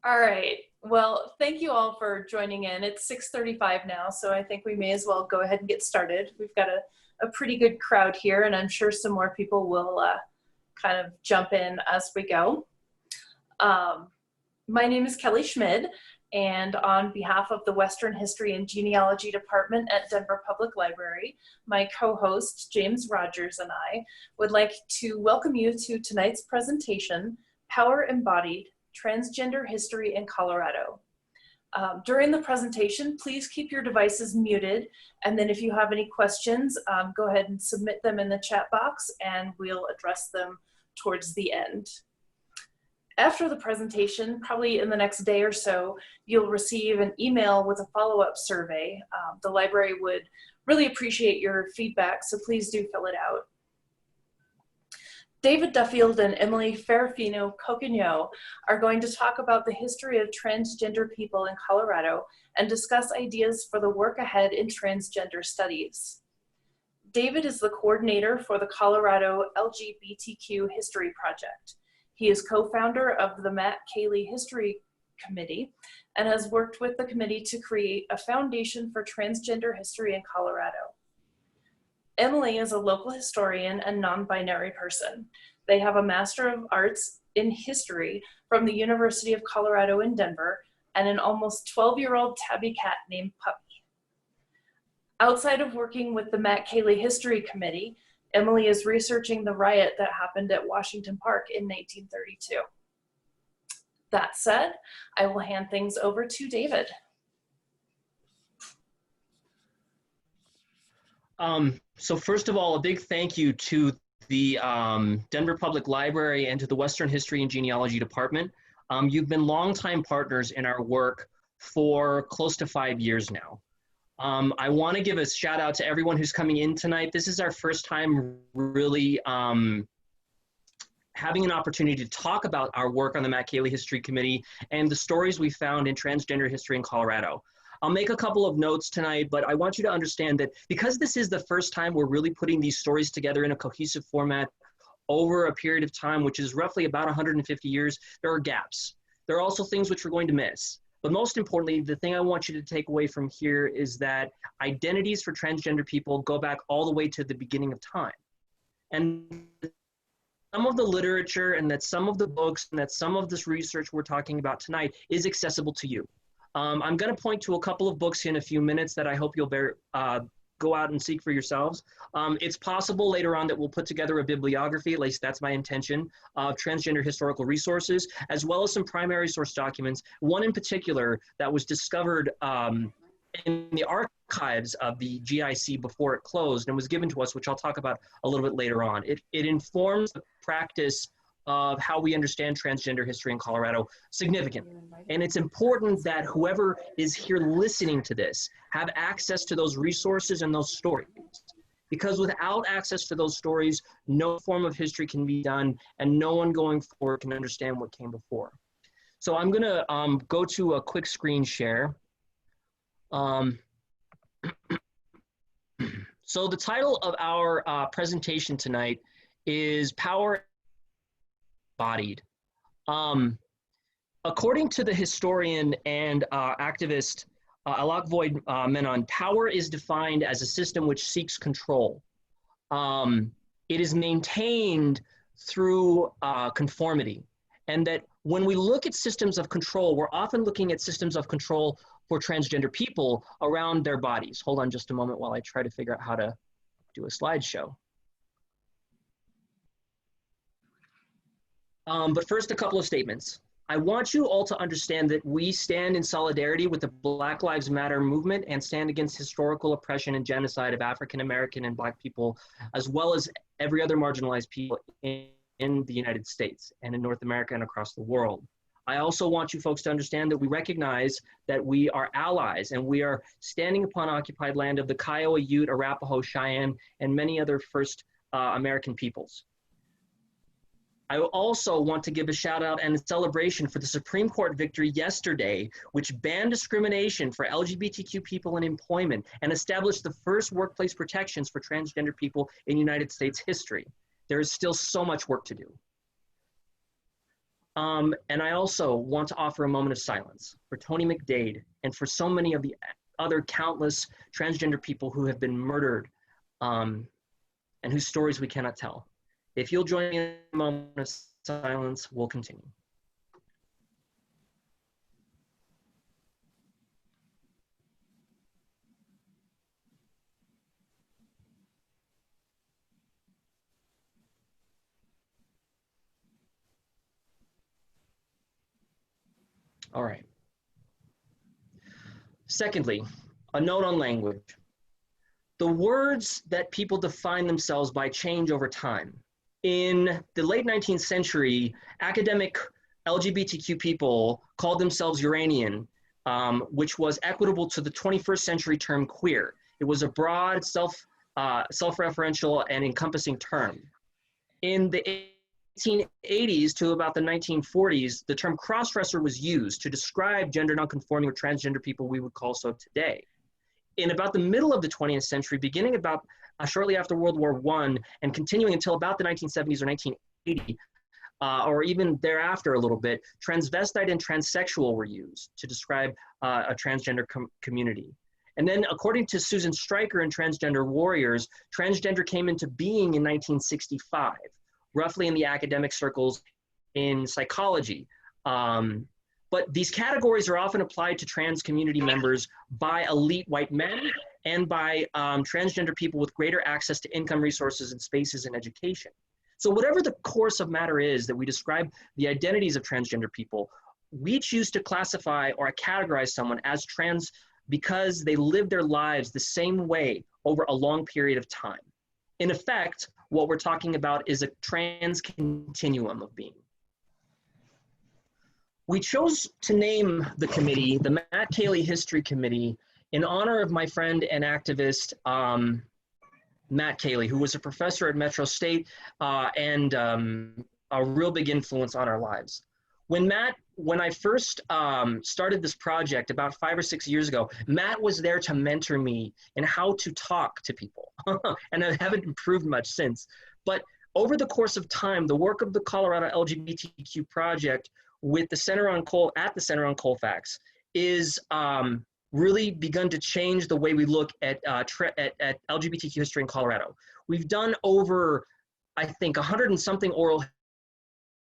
All right. Well, thank you all for joining in. It's 6:35 now, so I think we may as well go ahead and get started. We've got a pretty good crowd here, and I'm sure some more people will kind of jump in as we go. My name is Kelly Schmid, and on behalf of the Western History and Genealogy Department at Denver Public Library, my co-host James Rogers and I would like to welcome you to tonight's presentation, Power Embodied, Transgender History in Colorado. During the presentation, please keep your devices muted, and then if you have any questions, go ahead and submit them in the chat box and we'll address them towards the end. After the presentation, probably in the next day or so, you'll receive an email with a follow-up survey. The library would really appreciate your feedback, so please do fill it out. David Duffield and Emily Ferrufino-Coqueugniot are going to talk about the history of transgender people in Colorado and discuss ideas for the work ahead in transgender studies. David is the coordinator for the Colorado LGBTQ History Project. He is co-founder of the Matt Kailey History Committee and has worked with the committee to create a foundation for transgender history in Colorado. Emily is a local historian and non-binary person. They have a Master of Arts in History from the University of Colorado in Denver and an almost 12-year-old tabby cat named Puppy. Outside of working with the Matt Kailey History Committee, Emily is researching the riot that happened at Washington Park in 1932. That said, I will hand things over to David. So first of all, a big thank you to the Denver Public Library and to the Western History and Genealogy Department. You've been longtime partners in our work for close to 5 years now. I want to give a shout out to everyone who's coming in tonight. This is our first time really having an opportunity to talk about our work on the Matt Kailey History Committee and the stories we found in transgender history in Colorado. I'll make a couple of notes tonight, but I want you to understand that because this is the first time we're really putting these stories together in a cohesive format over a period of time, which is roughly about 150 years, there are gaps. There are also things which we're going to miss. But most importantly, the thing I want you to take away from here is that identities for transgender people go back all the way to the beginning of time. And some of the literature and that some of the books and that some of this research we're talking about tonight is accessible to you. I'm going to point to a couple of books in a few minutes that I hope you'll go out and seek for yourselves. It's possible later on that we'll put together a bibliography, at least that's my intention, of transgender historical resources, as well as some primary source documents, one in particular that was discovered in the archives of the GIC before it closed and was given to us, which I'll talk about a little bit later on. It informs the practice of how we understand transgender history in Colorado significantly. And it's important that whoever is here listening to this have access to those resources and those stories. Because without access to those stories, no form of history can be done and no one going forward can understand what came before. So I'm gonna go to a quick screen share. So the title of our presentation tonight is Power Embodied. According to the historian and activist Alok Void Menon, power is defined as a system which seeks control. It is maintained through conformity, and that when we look at systems of control, we're often looking at systems of control for transgender people around their bodies. Hold on just a moment while I try to figure out how to do a slideshow. But first, a couple of statements. I want you all to understand that we stand in solidarity with the Black Lives Matter movement and stand against historical oppression and genocide of African American and Black people, as well as every other marginalized people in the United States and in North America and across the world. I also want you folks to understand that we recognize that we are allies and we are standing upon occupied land of the Kiowa, Ute, Arapaho, Cheyenne, and many other First American peoples. I also want to give a shout out and a celebration for the Supreme Court victory yesterday, which banned discrimination for LGBTQ people in employment and established the first workplace protections for transgender people in United States history. There is still so much work to do. And I also want to offer a moment of silence for Tony McDade and for so many of the other countless transgender people who have been murdered and whose stories we cannot tell. If you'll join me in a moment of silence, we'll continue. All right. Secondly, a note on language. The words that people define themselves by change over time. In the late 19th century, academic LGBTQ people called themselves Uranian, which was equitable to the 21st century term queer. It was a broad, self-referential and encompassing term. In the 1880s to about the 1940s, the term crossdresser was used to describe gender nonconforming or transgender people we would call so today. In about the middle of the 20th century, beginning about shortly after World War I and continuing until about the 1970s or 1980, or even thereafter a little bit, transvestite and transsexual were used to describe a transgender community. And then according to Susan Stryker in Transgender Warriors, transgender came into being in 1965, roughly in the academic circles in psychology. But these categories are often applied to trans community members by elite white men and by transgender people with greater access to income, resources, and spaces in education. So whatever the course of matter is that we describe the identities of transgender people, we choose to classify or categorize someone as trans because they live their lives the same way over a long period of time. In effect, what we're talking about is a trans continuum of being. We chose to name the committee the Matt Kailey History Committee in honor of my friend and activist, Matt Kailey, who was a professor at Metro State and a real big influence on our lives. When I first started this project about 5 or 6 years ago, Matt was there to mentor me in how to talk to people. And I haven't improved much since. But over the course of time, the work of the Colorado LGBTQ project with the Center on Colfax is really begun to change the way we look at LGBTQ history in Colorado. We've done over, I think, 100 and something oral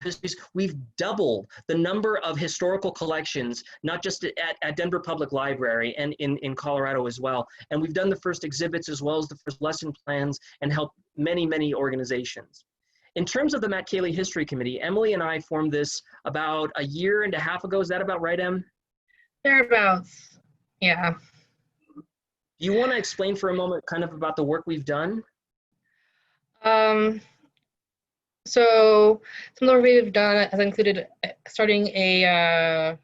histories. We've doubled the number of historical collections, not just at Denver Public Library and in Colorado as well. And we've done the first exhibits as well as the first lesson plans and helped many, many organizations. In terms of the Matt Kailey History Committee, Emily and I formed this about 1.5 years ago. Is that about right, Em? Thereabouts, yeah. Do you want to explain for a moment kind of about the work we've done? So some of the work we've done has included starting a,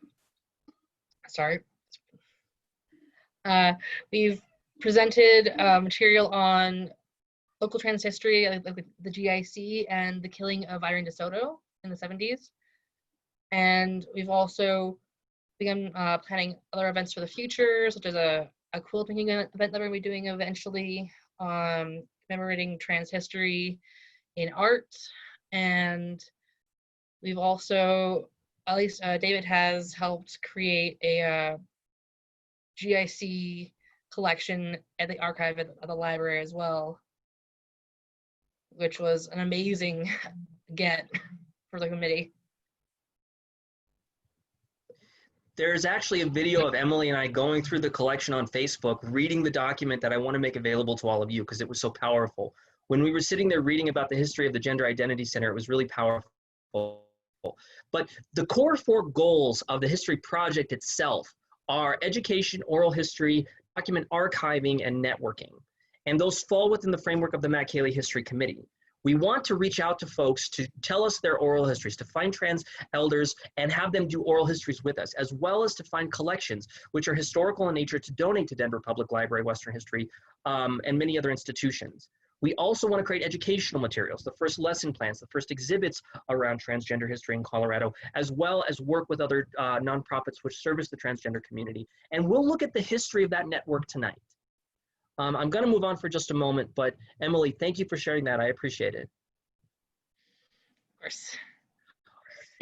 we've presented material on local trans history, like the GIC and the killing of Irene DeSoto in the 70s. And we've also begun planning other events for the future, such as a quilt making event that we're going to be doing eventually, commemorating trans history in art. And we've also, at least David has helped create a GIC collection at the archive at the library as well, which was an amazing get for the committee. There's actually a video of Emily and I going through the collection on Facebook, reading the document that I want to make available to all of you because it was so powerful. When we were sitting there reading about the history of the Gender Identity Center, it was really powerful. But the core 4 goals of the history project itself are education, oral history, document archiving, and networking. And those fall within the framework of the Matt Kailey History Committee. We want to reach out to folks to tell us their oral histories, to find trans elders and have them do oral histories with us, as well as to find collections, which are historical in nature, to donate to Denver Public Library, Western History, and many other institutions. We also want to create educational materials, the first lesson plans, the first exhibits around transgender history in Colorado, as well as work with other nonprofits which service the transgender community. And we'll look at the history of that network tonight. I'm going to move on for just a moment, but Emily, thank you for sharing that. I appreciate it. Of course.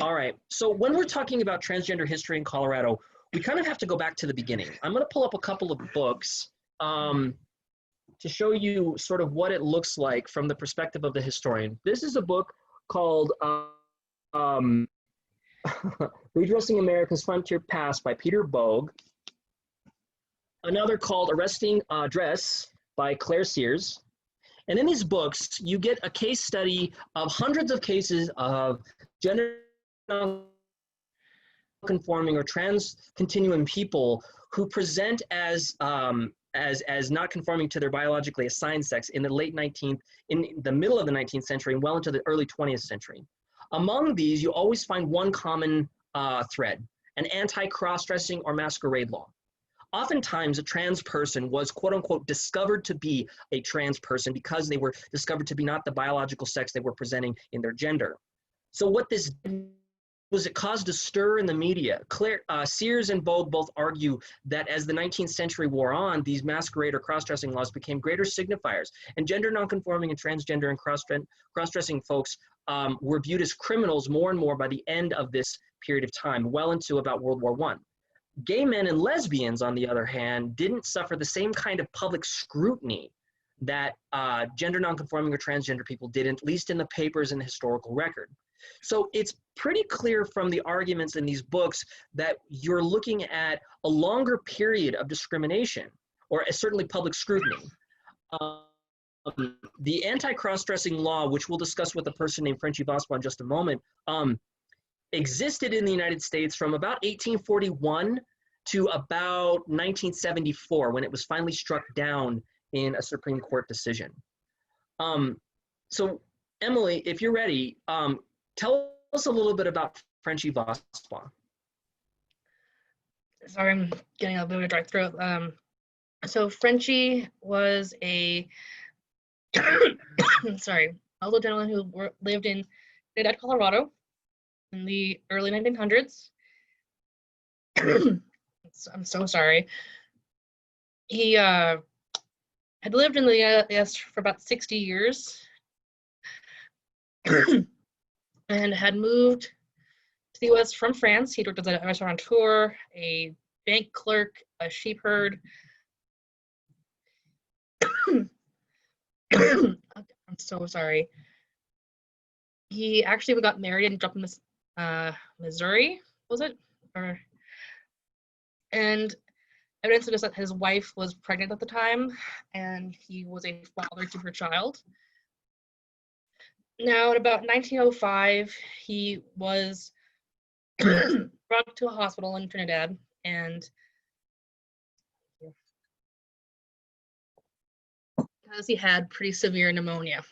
All right. So when we're talking about transgender history in Colorado, we kind of have to go back to the beginning. I'm going to pull up a couple of books to show you sort of what it looks like from the perspective of the historian. This is a book called Redressing America's Frontier Past by Peter Bogue. Another called Arresting Dress by Claire Sears. And in these books, you get a case study of hundreds of cases of gender non-conforming or trans continuum people who present as not conforming to their biologically assigned sex in the middle of the 19th century and well into the early 20th century. Among these, you always find one common thread: an anti-cross-dressing or masquerade law. Oftentimes, a trans person was, quote unquote, discovered to be a trans person because they were discovered to be not the biological sex they were presenting in their gender. So what this was, it caused a stir in the media. Sears and Bogue both argue that as the 19th century wore on, these masquerade or cross-dressing laws became greater signifiers, and gender nonconforming and transgender and cross-dressing folks were viewed as criminals more and more by the end of this period of time, well into about World War I. Gay men and lesbians, on the other hand, didn't suffer the same kind of public scrutiny that gender nonconforming or transgender people did, at least in the papers and the historical record. So it's pretty clear from the arguments in these books that you're looking at a longer period of discrimination, or certainly public scrutiny. The anti-cross-dressing law, which we'll discuss with a person named Frenchy Vosbaugh in just a moment, existed in the United States from about 1841 to about 1974, when it was finally struck down in a Supreme Court decision. So Emily, if you're ready, tell us a little bit about Frenchy Vosbaugh. Sorry, I'm getting a bit of a dry throat. So Frenchy was a older gentleman who lived in Trinidad, Colorado in the early 1900s. I'm so sorry. He had lived in the US for about 60 years and had moved to the US from France. He worked as a restaurateur, a bank clerk, a sheep herd. I'm so sorry. He actually got married and dropped in Missouri, was it? And evidence suggests that his wife was pregnant at the time, and he was a father to her child. Now, in about 1905, he was brought to a hospital in Trinidad, and because he had pretty severe pneumonia,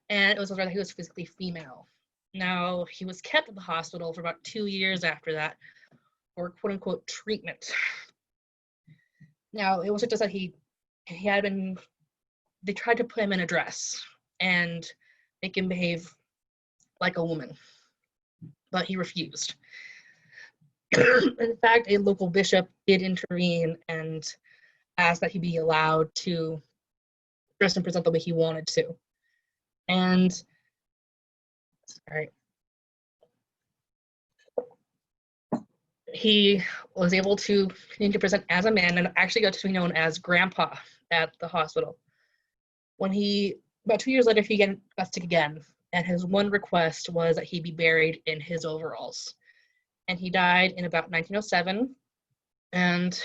and it was reported that he was physically female. Now, he was kept at the hospital for about 2 years after that for quote-unquote treatment. Now, it was just that they tried to put him in a dress and make him behave like a woman, but he refused. In fact, a local bishop did intervene and asked that he be allowed to dress and present the way he wanted to. And, sorry. He was able to continue to present as a man and actually got to be known as Grandpa at the hospital. About 2 years later, he got sick again, and his one request was that he be buried in his overalls. And he died in about 1907, and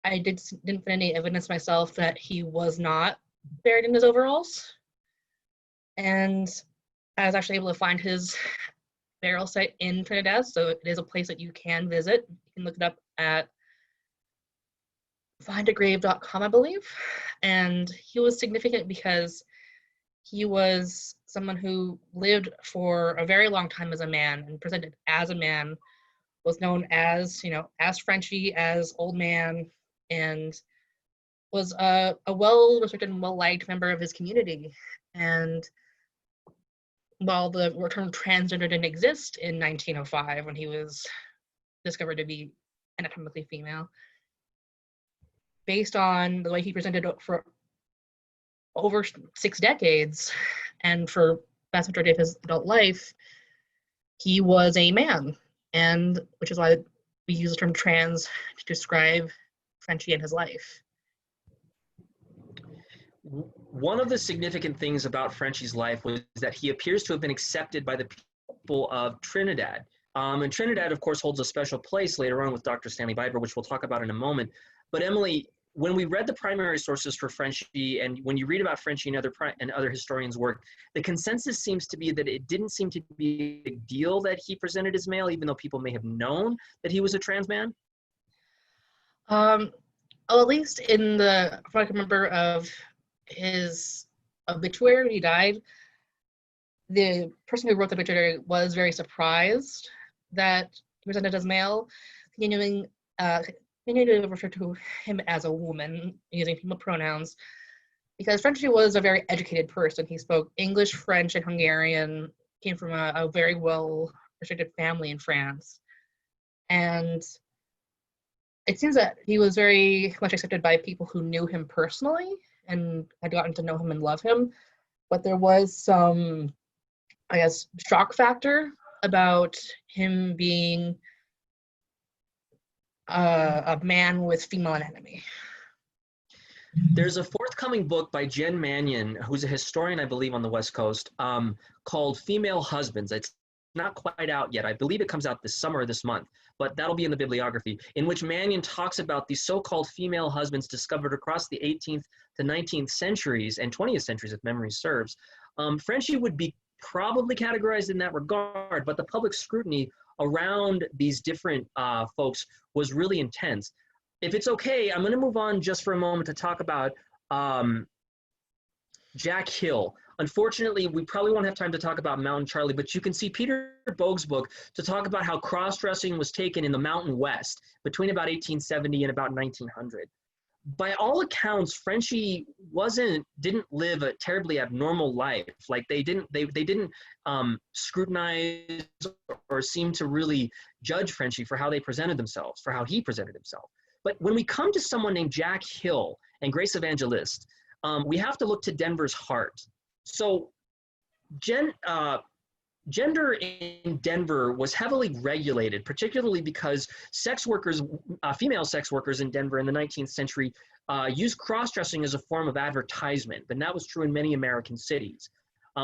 I didn't find any evidence myself that he was not buried in his overalls. And I was actually able to find his burial site in Trinidad, so it is a place that you can visit. You can look it up at findagrave.com, I believe. And he was significant because he was someone who lived for a very long time as a man and presented as a man, was known as, as Frenchy, as Old Man, and was a well-respected and well-liked member of his community. And while the term transgender didn't exist in 1905 when he was discovered to be anatomically female, based on the way he presented for over 6 decades and for the vast majority of his adult life, he was a man, and which is why we use the term trans to describe Frenchy and his life. One of the significant things about Frenchy's life was that he appears to have been accepted by the people of Trinidad. And Trinidad, of course, holds a special place later on with Dr. Stanley Biber, which we'll talk about in a moment. But Emily, when we read the primary sources for Frenchy, and when you read about Frenchy and other historians' work, the consensus seems to be that it didn't seem to be a big deal that he presented as male, even though people may have known that he was a trans man. At least in the, if I can remember, of his obituary when he died, the person who wrote the obituary was very surprised that he presented as male, continuing to refer to him as a woman, using female pronouns, because Frenchy was a very educated person. He spoke English, French, and Hungarian, came from a very well-restricted family in France. And it seems that he was very much accepted by people who knew him personally and had gotten to know him and love him. But there was some, I guess, shock factor about him being a man with female anatomy. There's a forthcoming book by Jen Mannion, who's a historian, I believe, on the West Coast, called Female Husbands. It's not quite out yet. I believe it comes out this summer or this month, but that'll be in the bibliography, in which Mannion talks about these so-called female husbands discovered across the 18th to 19th centuries and 20th centuries, if memory serves. Frenchy would be probably categorized in that regard, but the public scrutiny around these different folks was really intense. If it's okay, I'm going to move on just for a moment to talk about Jack Hill. Unfortunately, we probably won't have time to talk about Mountain Charlie, but you can see Peter Bogue's book to talk about how cross-dressing was taken in the Mountain West between about 1870 and about 1900. By all accounts, Frenchy didn't live a terribly abnormal life. Like they didn't scrutinize or seem to really judge Frenchy for how they presented themselves, for how he presented himself. But when we come to someone named Jack Hill and Grace Evangelist, we have to look to Denver's heart. So gender in Denver was heavily regulated, particularly because sex workers, female sex workers in Denver in the 19th century used cross-dressing as a form of advertisement. And that was true in many American cities,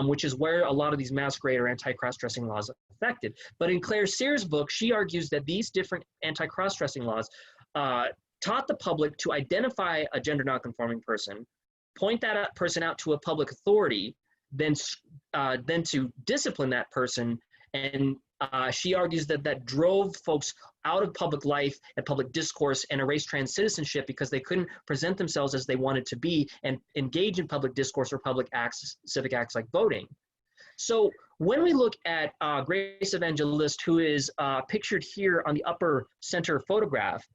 which is where a lot of these masquerade or anti-cross-dressing laws affected. But in Claire Sear's book, she argues that these different anti-cross-dressing laws taught the public to identify a gender nonconforming person, point that person out to a public authority, then to discipline that person. And she argues that drove folks out of public life and public discourse and erased trans citizenship because they couldn't present themselves as they wanted to be and engage in public discourse or public acts, civic acts like voting. So when we look at Grace Evangelist, who is pictured here on the upper center photograph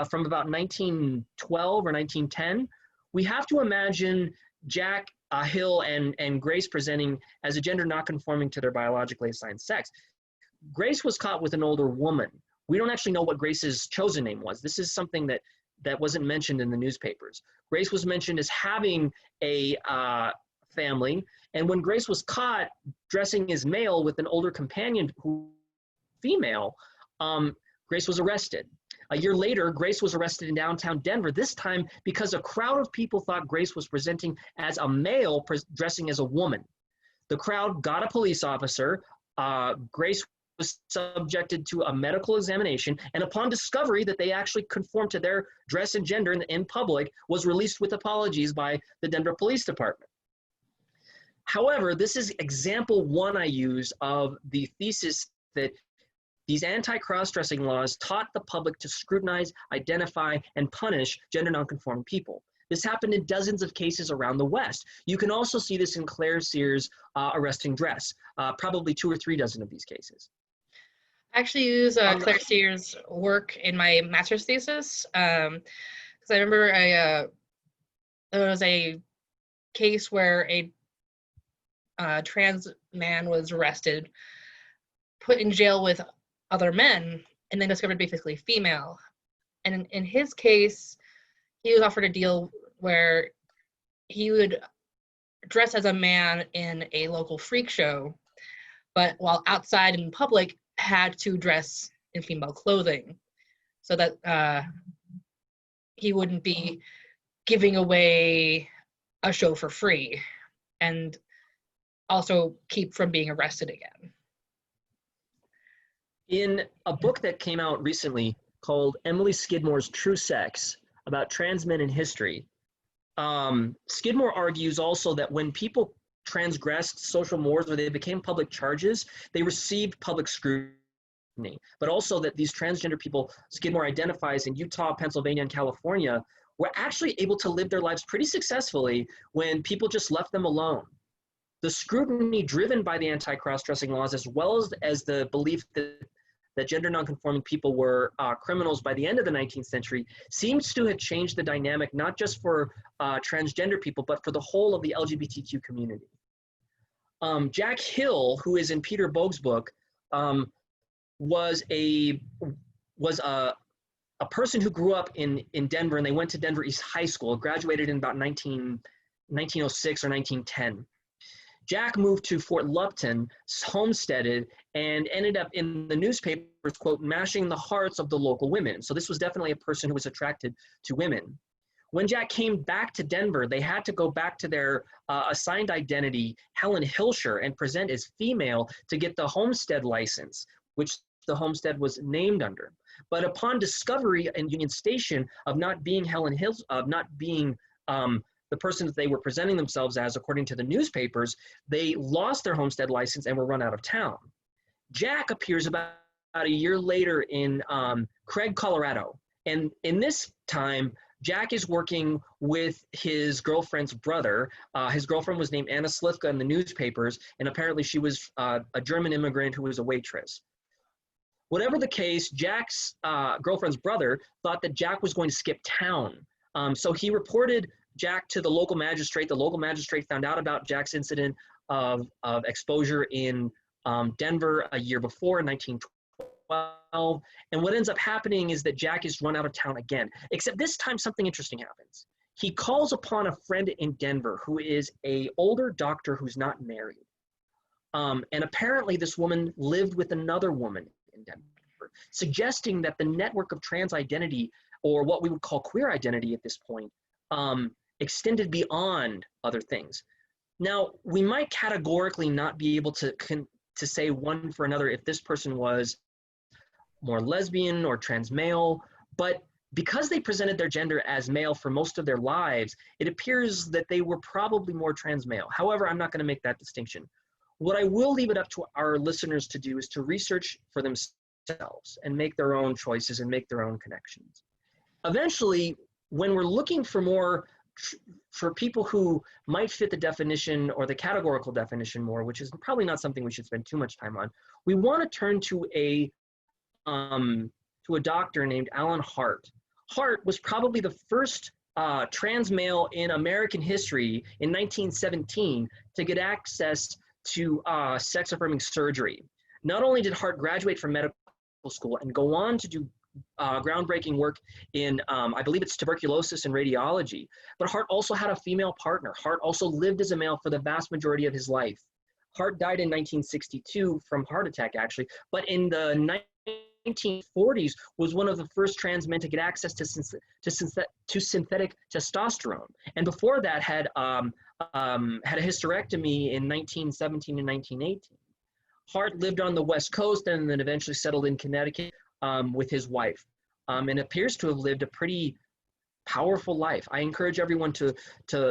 from about 1912 or 1910, we have to imagine Jack Hill and Grace presenting as a gender not conforming to their biologically assigned sex. Grace was caught with an older woman. We don't actually know what Grace's chosen name was. This is something that wasn't mentioned in the newspapers. Grace was mentioned as having a family, and when Grace was caught dressing as male with an older companion who female, Grace was arrested. A year later, Grace was arrested in downtown Denver, this time because a crowd of people thought Grace was presenting as a male dressing as a woman. The crowd got a police officer. Grace was subjected to a medical examination, and upon discovery that they actually conformed to their dress and gender in public, was released with apologies by the Denver Police Department. However, this is example one I use of the thesis that these anti-cross-dressing laws taught the public to scrutinize, identify, and punish gender nonconforming people. This happened in dozens of cases around the West. You can also see this in Claire Sear's Arresting Dress, probably 2 or 3 dozen of these cases. I actually use Claire Sear's work in my master's thesis because I remember there was a case where a trans man was arrested, put in jail with other men, and then discovered basically female. And in his case, he was offered a deal where he would dress as a man in a local freak show, but while outside in public had to dress in female clothing so that he wouldn't be giving away a show for free, and also keep from being arrested again. In a book that came out recently called Emily Skidmore's True Sex, about trans men in history, Skidmore argues also that when people transgressed social mores or they became public charges, they received public scrutiny. But also that these transgender people Skidmore identifies in Utah, Pennsylvania, and California were actually able to live their lives pretty successfully when people just left them alone. The scrutiny driven by the anti-cross-dressing laws, as well as the belief that gender nonconforming people were criminals by the end of the 19th century, seems to have changed the dynamic, not just for transgender people, but for the whole of the LGBTQ community. Jack Hill, who is in Peter Bogue's book, was a person who grew up in Denver, and they went to Denver East High School, graduated in about 1906 or 1910. Jack moved to Fort Lupton, homesteaded, and ended up in the newspapers, quote, mashing the hearts of the local women. So this was definitely a person who was attracted to women. When Jack came back to Denver, they had to go back to their assigned identity, Helen Hilscher, and present as female to get the homestead license, which the homestead was named under. But upon discovery in Union Station of not being Helen Hills, of not being the person that they were presenting themselves as, according to the newspapers, they lost their homestead license and were run out of town. Jack appears about a year later in Craig, Colorado. And in this time, Jack is working with his girlfriend's brother. His girlfriend was named Anna Slifka in the newspapers, and apparently she was a German immigrant who was a waitress. Whatever the case, Jack's girlfriend's brother thought that Jack was going to skip town. So he reported Jack to the local magistrate. The local magistrate found out about Jack's incident of exposure in Denver a year before, in 1912. And what ends up happening is that Jack is run out of town again, except this time something interesting happens. He calls upon a friend in Denver who is an older doctor who's not married. And apparently this woman lived with another woman in Denver, suggesting that the network of trans identity, or what we would call queer identity at this point, extended beyond other things. Now, we might categorically not be able to say one for another if this person was more lesbian or trans male, but because they presented their gender as male for most of their lives, it appears that they were probably more trans male. However, I'm not going to make that distinction. What I will leave it up to our listeners to do is to research for themselves and make their own choices and make their own connections. Eventually, when we're looking for for people who might fit the definition or the categorical definition more, which is probably not something we should spend too much time on, we want to turn to a doctor named Alan Hart. Hart was probably the first trans male in American history in 1917 to get access to sex-affirming surgery. Not only did Hart graduate from medical school and go on to do groundbreaking work in, I believe it's tuberculosis and radiology, but Hart also had a female partner. Hart also lived as a male for the vast majority of his life. Hart died in 1962 from heart attack, actually, but in the 1940s was one of the first trans men to get access to synthetic testosterone, and before that had a hysterectomy in 1917 and 1918. Hart lived on the West Coast and then eventually settled in Connecticut with his wife, and appears to have lived a pretty powerful life. I encourage everyone to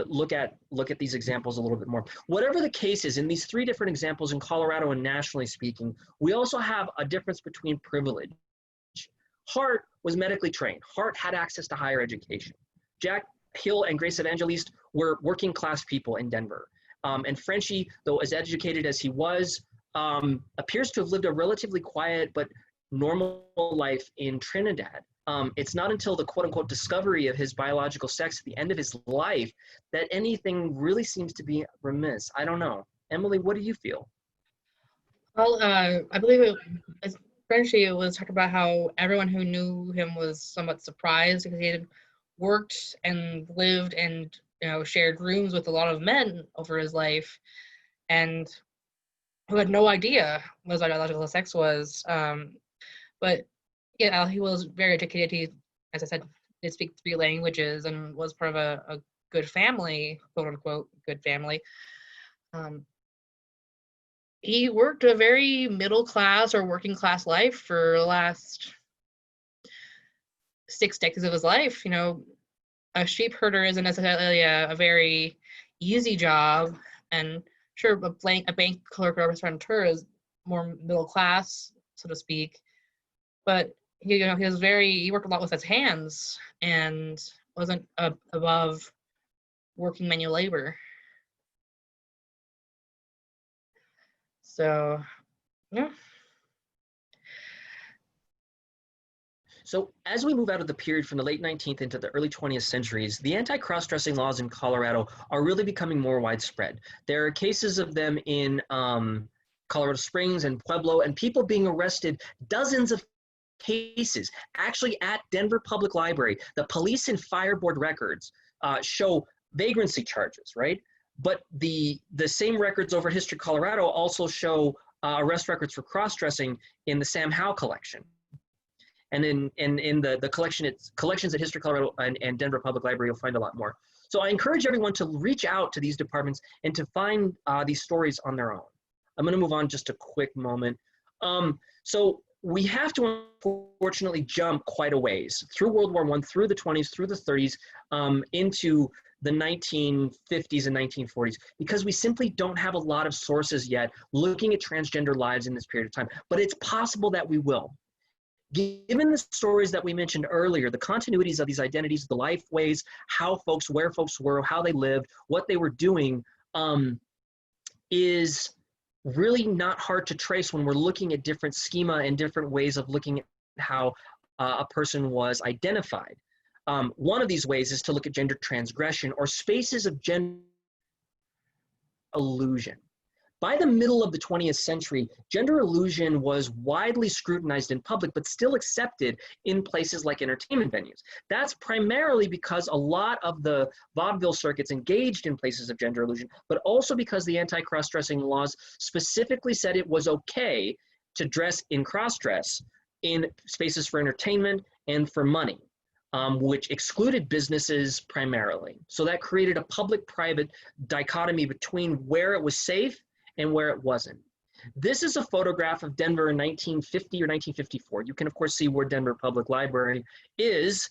look at these examples a little bit more. Whatever the case is, in these three different examples in Colorado and nationally speaking, we also have a difference between privilege. Hart was medically trained. Hart had access to higher education. Jack Hill and Grace Evangeliste were working class people in Denver. And Frenchy, though as educated as he was, appears to have lived a relatively quiet but normal life in Trinidad. It's not until the quote-unquote discovery of his biological sex at the end of his life that anything really seems to be remiss. I don't know. Emily, what do you feel? Well, I believe Frenchy was talking about how everyone who knew him was somewhat surprised because he had worked and lived and shared rooms with a lot of men over his life, and who had no idea what his biological sex was. But yeah, he was very educated. He, as I said, did speak 3 languages and was part of a good family, quote unquote, good family. He worked a very middle class or working class life for the last 6 decades of his life. You know, a sheep herder isn't necessarily a very easy job, and sure, a bank clerk or a restaurateur is more middle class, so to speak. But he worked a lot with his hands and wasn't above working manual labor. So, yeah. So as we move out of the period from the late 19th into the early 20th centuries, the anti-cross-dressing laws in Colorado are really becoming more widespread. There are cases of them in Colorado Springs and Pueblo, and people being arrested, dozens of cases. Actually, at Denver Public Library, the police and fire board records show vagrancy charges, right? But the same records over History Colorado also show arrest records for cross-dressing in the Sam Howe collection. And in the collections at History Colorado and Denver Public Library, you'll find a lot more. So I encourage everyone to reach out to these departments and to find these stories on their own. I'm going to move on just a quick moment. So we have to unfortunately jump quite a ways through World War I, through the 20s, through the 30s, into the 1950s and 1940s, because we simply don't have a lot of sources yet looking at transgender lives in this period of time. But it's possible that we will. Given the stories that we mentioned earlier, the continuities of these identities, the life ways, where folks were, how they lived, what they were doing, is really not hard to trace when we're looking at different schema and different ways of looking at how a person was identified. One of these ways is to look at gender transgression or spaces of gender illusion. By the middle of the 20th century, gender illusion was widely scrutinized in public, but still accepted in places like entertainment venues. That's primarily because a lot of the vaudeville circuits engaged in places of gender illusion, but also because the anti-cross-dressing laws specifically said it was okay to dress in cross-dress in spaces for entertainment and for money, which excluded businesses primarily. So that created a public-private dichotomy between where it was safe and where it wasn't. This is a photograph of Denver in 1950 or 1954. You can, of course, see where Denver Public Library is,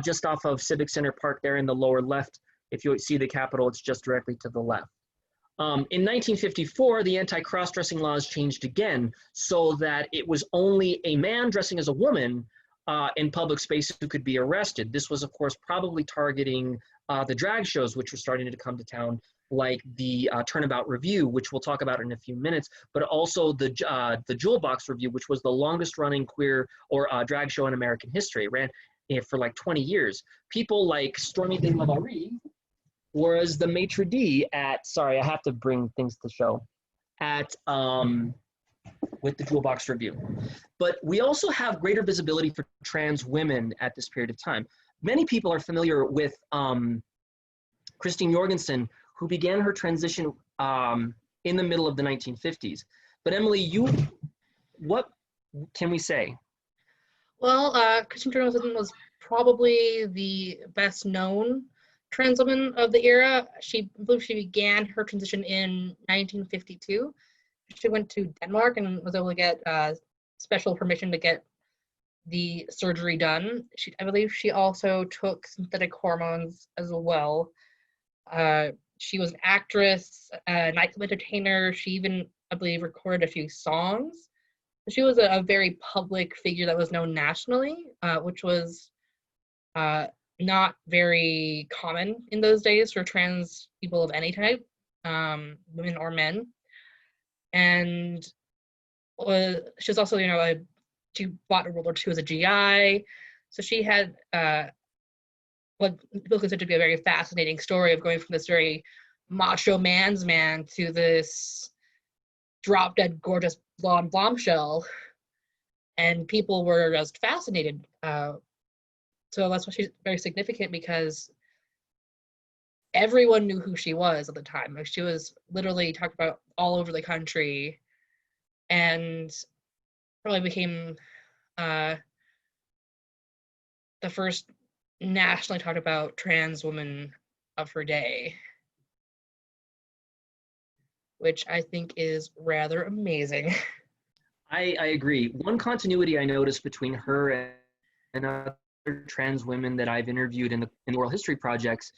just off of Civic Center Park there in the lower left. If you see the Capitol, it's just directly to the left. In 1954, the anti-cross-dressing laws changed again so that it was only a man dressing as a woman in public spaces who could be arrested. This was, of course, probably targeting the drag shows, which were starting to come to town, like the Turnabout Review, which we'll talk about in a few minutes, but also the Jewel Box Review, which was the longest running queer or drag show in American history. It ran for like 20 years. People like Stormy de la Barrie was the maitre d' at, sorry, I have to bring things to show, at, with the Jewel Box Review. But we also have greater visibility for trans women at this period of time. Many people are familiar with Christine Jorgensen, who began her transition in the middle of the 1950s. But Emily, what can we say? Well, Christine Jorgensen was probably the best known trans woman of the era. I believe she began her transition in 1952. She went to Denmark and was able to get special permission to get the surgery done. I believe she also took synthetic hormones as well. She was an actress, a nightclub entertainer. She even, I believe, recorded a few songs. She was a very public figure that was known nationally, which was not very common in those days for trans people of any type, women or men. And she was also, she fought in World War II as a GI. So she had what people consider to be a very fascinating story of going from this very macho man's man to this drop-dead gorgeous blonde bombshell, and people were just fascinated. So that's why she's very significant, because everyone knew who she was at the time. Like, she was literally talked about all over the country and probably became the first nationally talked about trans woman of her day, which I think is rather amazing. I agree. One continuity I noticed between her and other trans women that I've interviewed in the oral history projects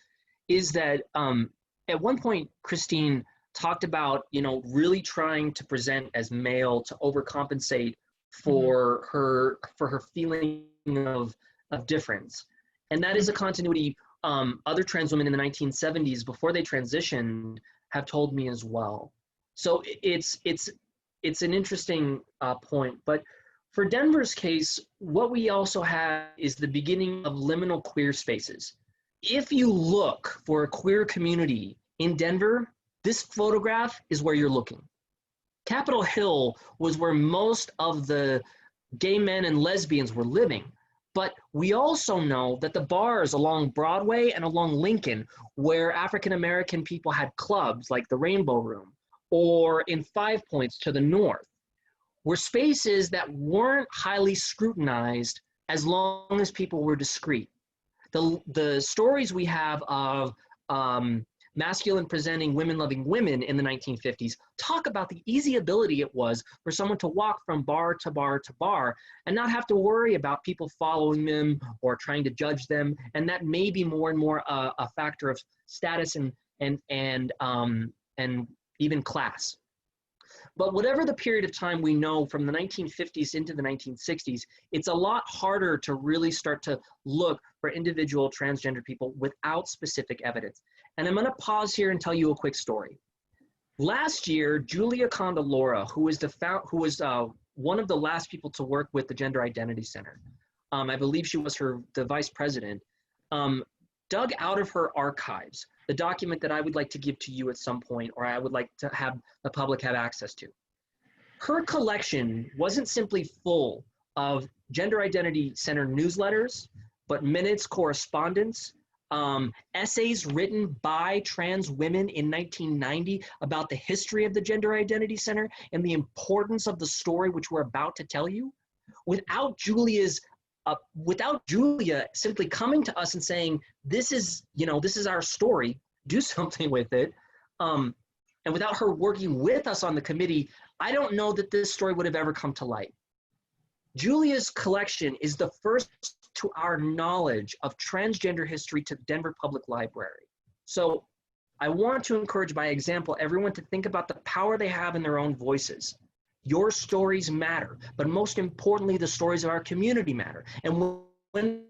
is that at one point Christine talked about, you know, really trying to present as male to overcompensate for her feeling of difference, and that is a continuity other trans women in the 1970s before they transitioned have told me as well. So it's an interesting point. But for Denver's case, what we also have is the beginning of liminal queer spaces. If you look for a queer community in Denver, this photograph is where you're looking. Capitol Hill was where most of the gay men and lesbians were living. But we also know that the bars along Broadway and along Lincoln, where African-American people had clubs like the Rainbow Room, or in Five Points to the north, were spaces that weren't highly scrutinized as long as people were discreet. The stories we have of masculine presenting women loving women in the 1950s talk about the easy ability it was for someone to walk from bar to bar to bar and not have to worry about people following them or trying to judge them. And that may be more and more a factor of status and even class. But whatever the period of time we know from the 1950s into the 1960s, it's a lot harder to really start to look for individual transgender people without specific evidence. And I'm going to pause here and tell you a quick story. Last year, Julia Condolora, who was one of the last people to work with the Gender Identity Center, I believe she was the vice president, dug out of her archives the document that I would like to give to you at some point, or I would like to have the public have access to. Her collection wasn't simply full of Gender Identity Center newsletters, but minutes, correspondence, essays written by trans women in 1990 about the history of the Gender Identity Center and the importance of the story which we're about to tell you. Without Julia simply coming to us and saying, this is our story, do something with it, and without her working with us on the committee, I don't know that this story would have ever come to light. Julia's collection is the first to our knowledge of transgender history to the Denver Public Library. So I want to encourage by example everyone to think about the power they have in their own voices. Your stories matter, but most importantly, the stories of our community matter. And when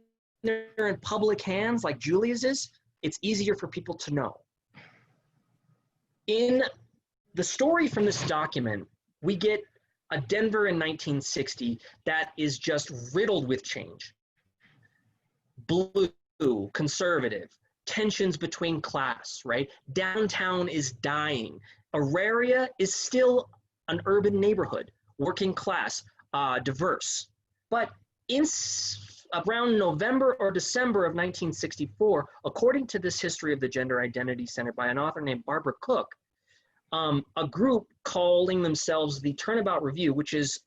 they're in public hands like Julia's is, it's easier for people to know. In the story from this document, we get a Denver in 1960 that is just riddled with change. Blue, conservative, tensions between class, right? Downtown is dying. Auraria is still an urban neighborhood, working class, diverse. But in around November or December of 1964, according to this history of the Gender Identity Center by an author named Barbara Cook, a group calling themselves the Turnabout Review, which is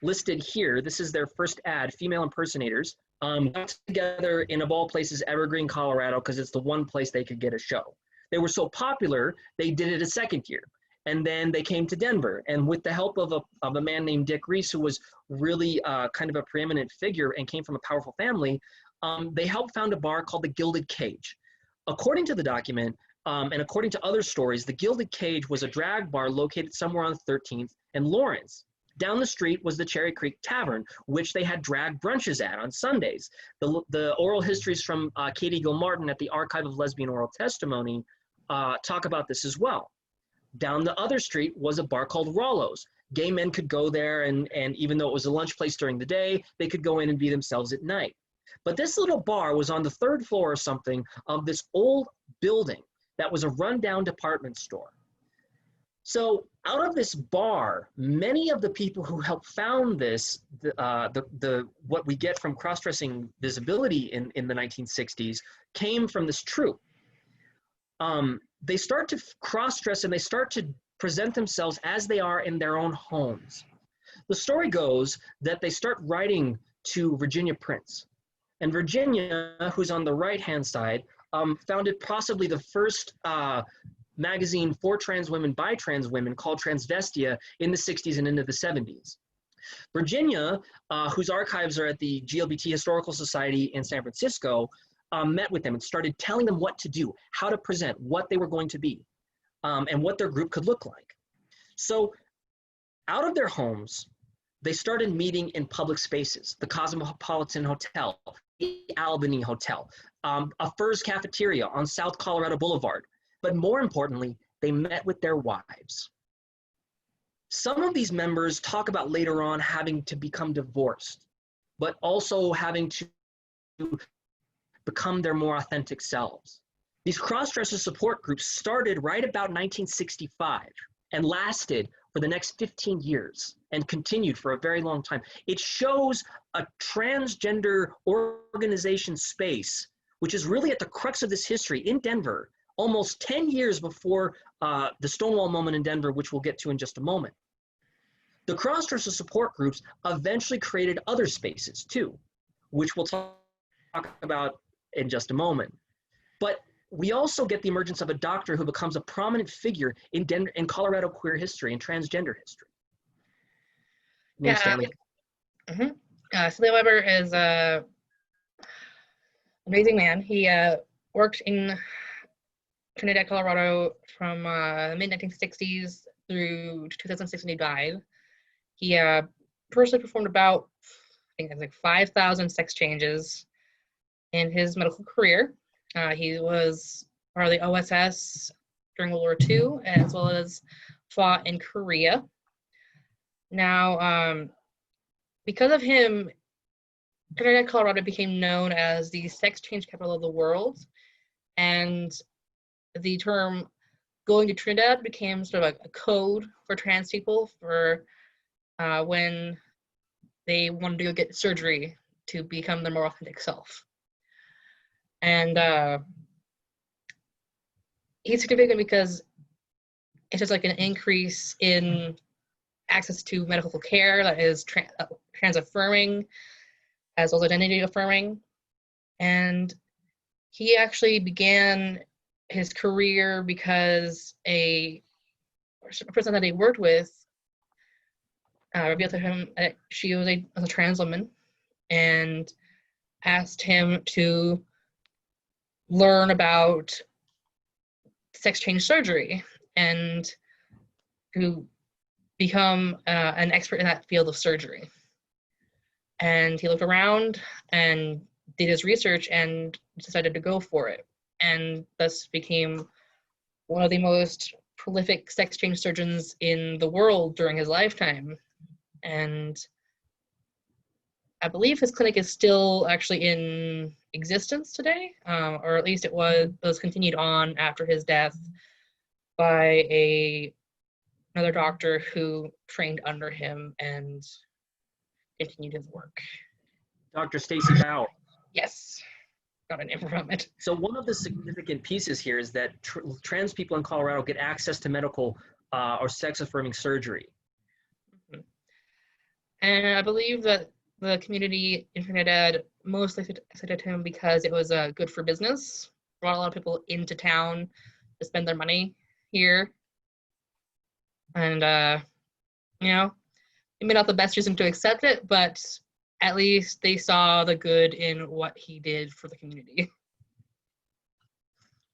listed here, this is their first ad, Female Impersonators, got together in, of all places, Evergreen, Colorado, because it's the one place they could get a show. They were so popular, they did it a second year. And then they came to Denver, and with the help of a man named Dick Reese, who was really kind of a preeminent figure and came from a powerful family, they helped found a bar called the Gilded Cage. According to the document, and according to other stories, the Gilded Cage was a drag bar located somewhere on 13th and Lawrence. Down the street was the Cherry Creek Tavern, which they had drag brunches at on Sundays. The oral histories from Katie Gilmartin at the Archive of Lesbian Oral Testimony talk about this as well. Down the other street was a bar called Rollo's. Gay men could go there, and even though it was a lunch place during the day, they could go in and be themselves at night. But this little bar was on the third floor or something of this old building that was a rundown department store. So out of this bar, many of the people who helped found this, what we get from cross-dressing visibility in the 1960s came from this troupe. They start to cross-dress and they start to present themselves as they are in their own homes. The story goes that they start writing to Virginia Prince. And Virginia, who's on the right-hand side, founded possibly the first magazine for trans women by trans women called Transvestia in the 60s and into the 70s. Virginia, whose archives are at the GLBT Historical Society in San Francisco, met with them and started telling them what to do, how to present, what they were going to be, and what their group could look like. So out of their homes, they started meeting in public spaces, the Cosmopolitan Hotel, the Albany Hotel, a Furs cafeteria on South Colorado Boulevard. But more importantly, they met with their wives. Some of these members talk about later on having to become divorced, but also having to become their more authentic selves. These cross-dresser support groups started right about 1965 and lasted for the next 15 years and continued for a very long time. It shows a transgender organization space, which is really at the crux of this history in Denver, almost 10 years before the Stonewall moment in Denver, which we'll get to in just a moment. The cross-dresser support groups eventually created other spaces too, which we'll talk about in just a moment. But we also get the emergence of a doctor who becomes a prominent figure in Denver, in Colorado queer history and transgender history. Yeah, Stanley. Stanley Weber is an amazing man. He worked in Trinidad, Colorado from the mid-1960s through 2006 when he died. He personally performed about, I think it's like 5,000 sex changes in his medical career. He was part of the OSS during World War II, as well as fought in Korea. Now, because of him, Trinidad, Colorado became known as the sex change capital of the world, and the term going to Trinidad became sort of like a code for trans people for when they wanted to go get surgery to become their more authentic self. And he's significant because it's just like an increase in access to medical care that is trans affirming as well as identity affirming. And he actually began his career because a person that he worked with revealed to him that she was a trans woman and asked him to learn about sex change surgery and to become an expert in that field of surgery. And he looked around and did his research and decided to go for it, and thus became one of the most prolific sex change surgeons in the world during his lifetime. And I believe his clinic is still actually in existence today, or at least it was continued on after his death by another doctor who trained under him and continued his work. Dr. Stacy Bauer. Yes, got a name from it. So one of the significant pieces here is that trans people in Colorado get access to medical or sex-affirming surgery. Mm-hmm. And I believe that the community in Trinidad mostly accepted him because it was good for business. Brought a lot of people into town to spend their money here. And, you know, it may not the best reason to accept it, but at least they saw the good in what he did for the community.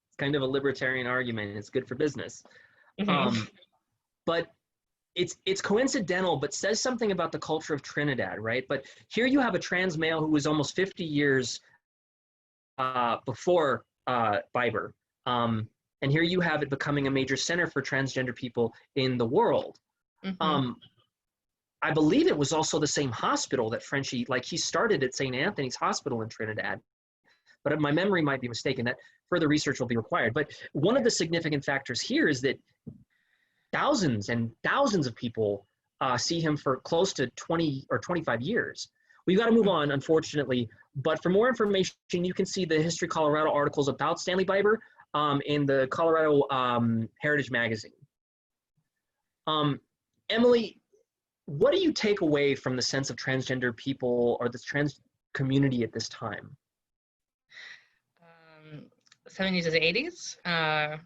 It's kind of a libertarian argument. It's good for business. Mm-hmm. But it's coincidental, but says something about the culture of Trinidad, right? But here you have a trans male who was almost 50 years before Biber. And here you have it becoming a major center for transgender people in the world. Mm-hmm. I believe it was also the same hospital that Frenchy, like he started at St. Anthony's Hospital in Trinidad, but my memory might be mistaken. That further research will be required. But one of the significant factors here is that thousands and thousands of people see him for close to 20 or 25 years. We've got to move on, unfortunately. But for more information, you can see the History Colorado articles about Stanley Biber in the Colorado Heritage Magazine. Emily, what do you take away from the sense of transgender people or the trans community at this time? 70s to the 80s.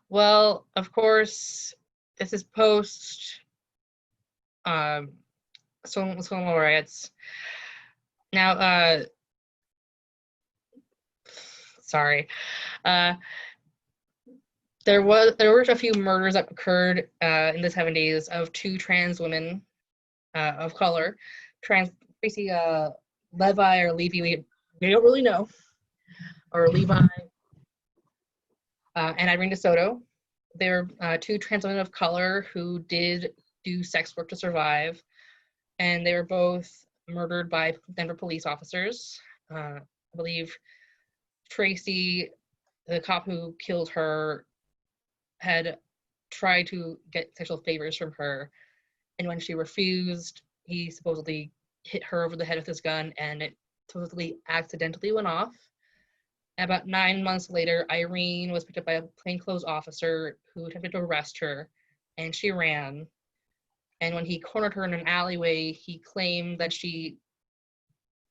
Well, of course, this is post Stonewall riots. Now, sorry. There were a few murders that occurred in the 70s of two trans women of color. Tracy Levi or Levy, we don't really know, or Levi, and Irene DeSoto. They were two trans women of color who did do sex work to survive, and they were both murdered by Denver police officers. I believe Tracy, the cop who killed her, had tried to get sexual favors from her, and when she refused, he supposedly hit her over the head with his gun, and it supposedly accidentally went off. About 9 months later, Irene was picked up by a plainclothes officer who attempted to arrest her, and she ran. And when he cornered her in an alleyway, he claimed that she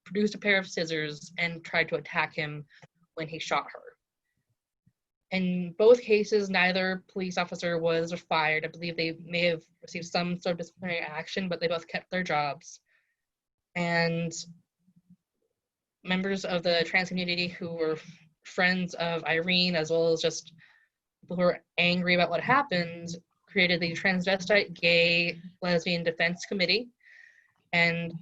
produced a pair of scissors and tried to attack him when he shot her. In both cases, neither police officer was fired. I believe they may have received some sort of disciplinary action, but they both kept their jobs. And members of the trans community who were friends of Irene, as well as just people who were angry about what happened, created the Transvestite Gay Lesbian Defense Committee, and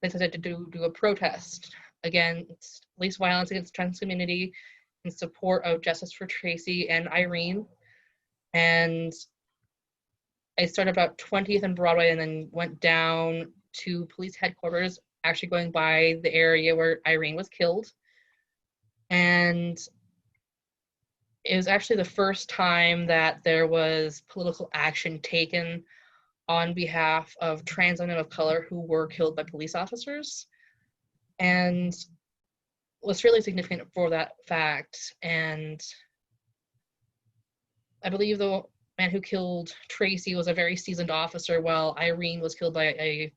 they decided to do a protest against police violence against the trans community in support of justice for Tracy and Irene. And I started about 20th and Broadway and then went down to police headquarters, actually going by the area where Irene was killed. And it was actually the first time that there was political action taken on behalf of trans women of color who were killed by police officers. And was really significant for that fact. And I believe the man who killed Tracy was a very seasoned officer, while Irene was killed by a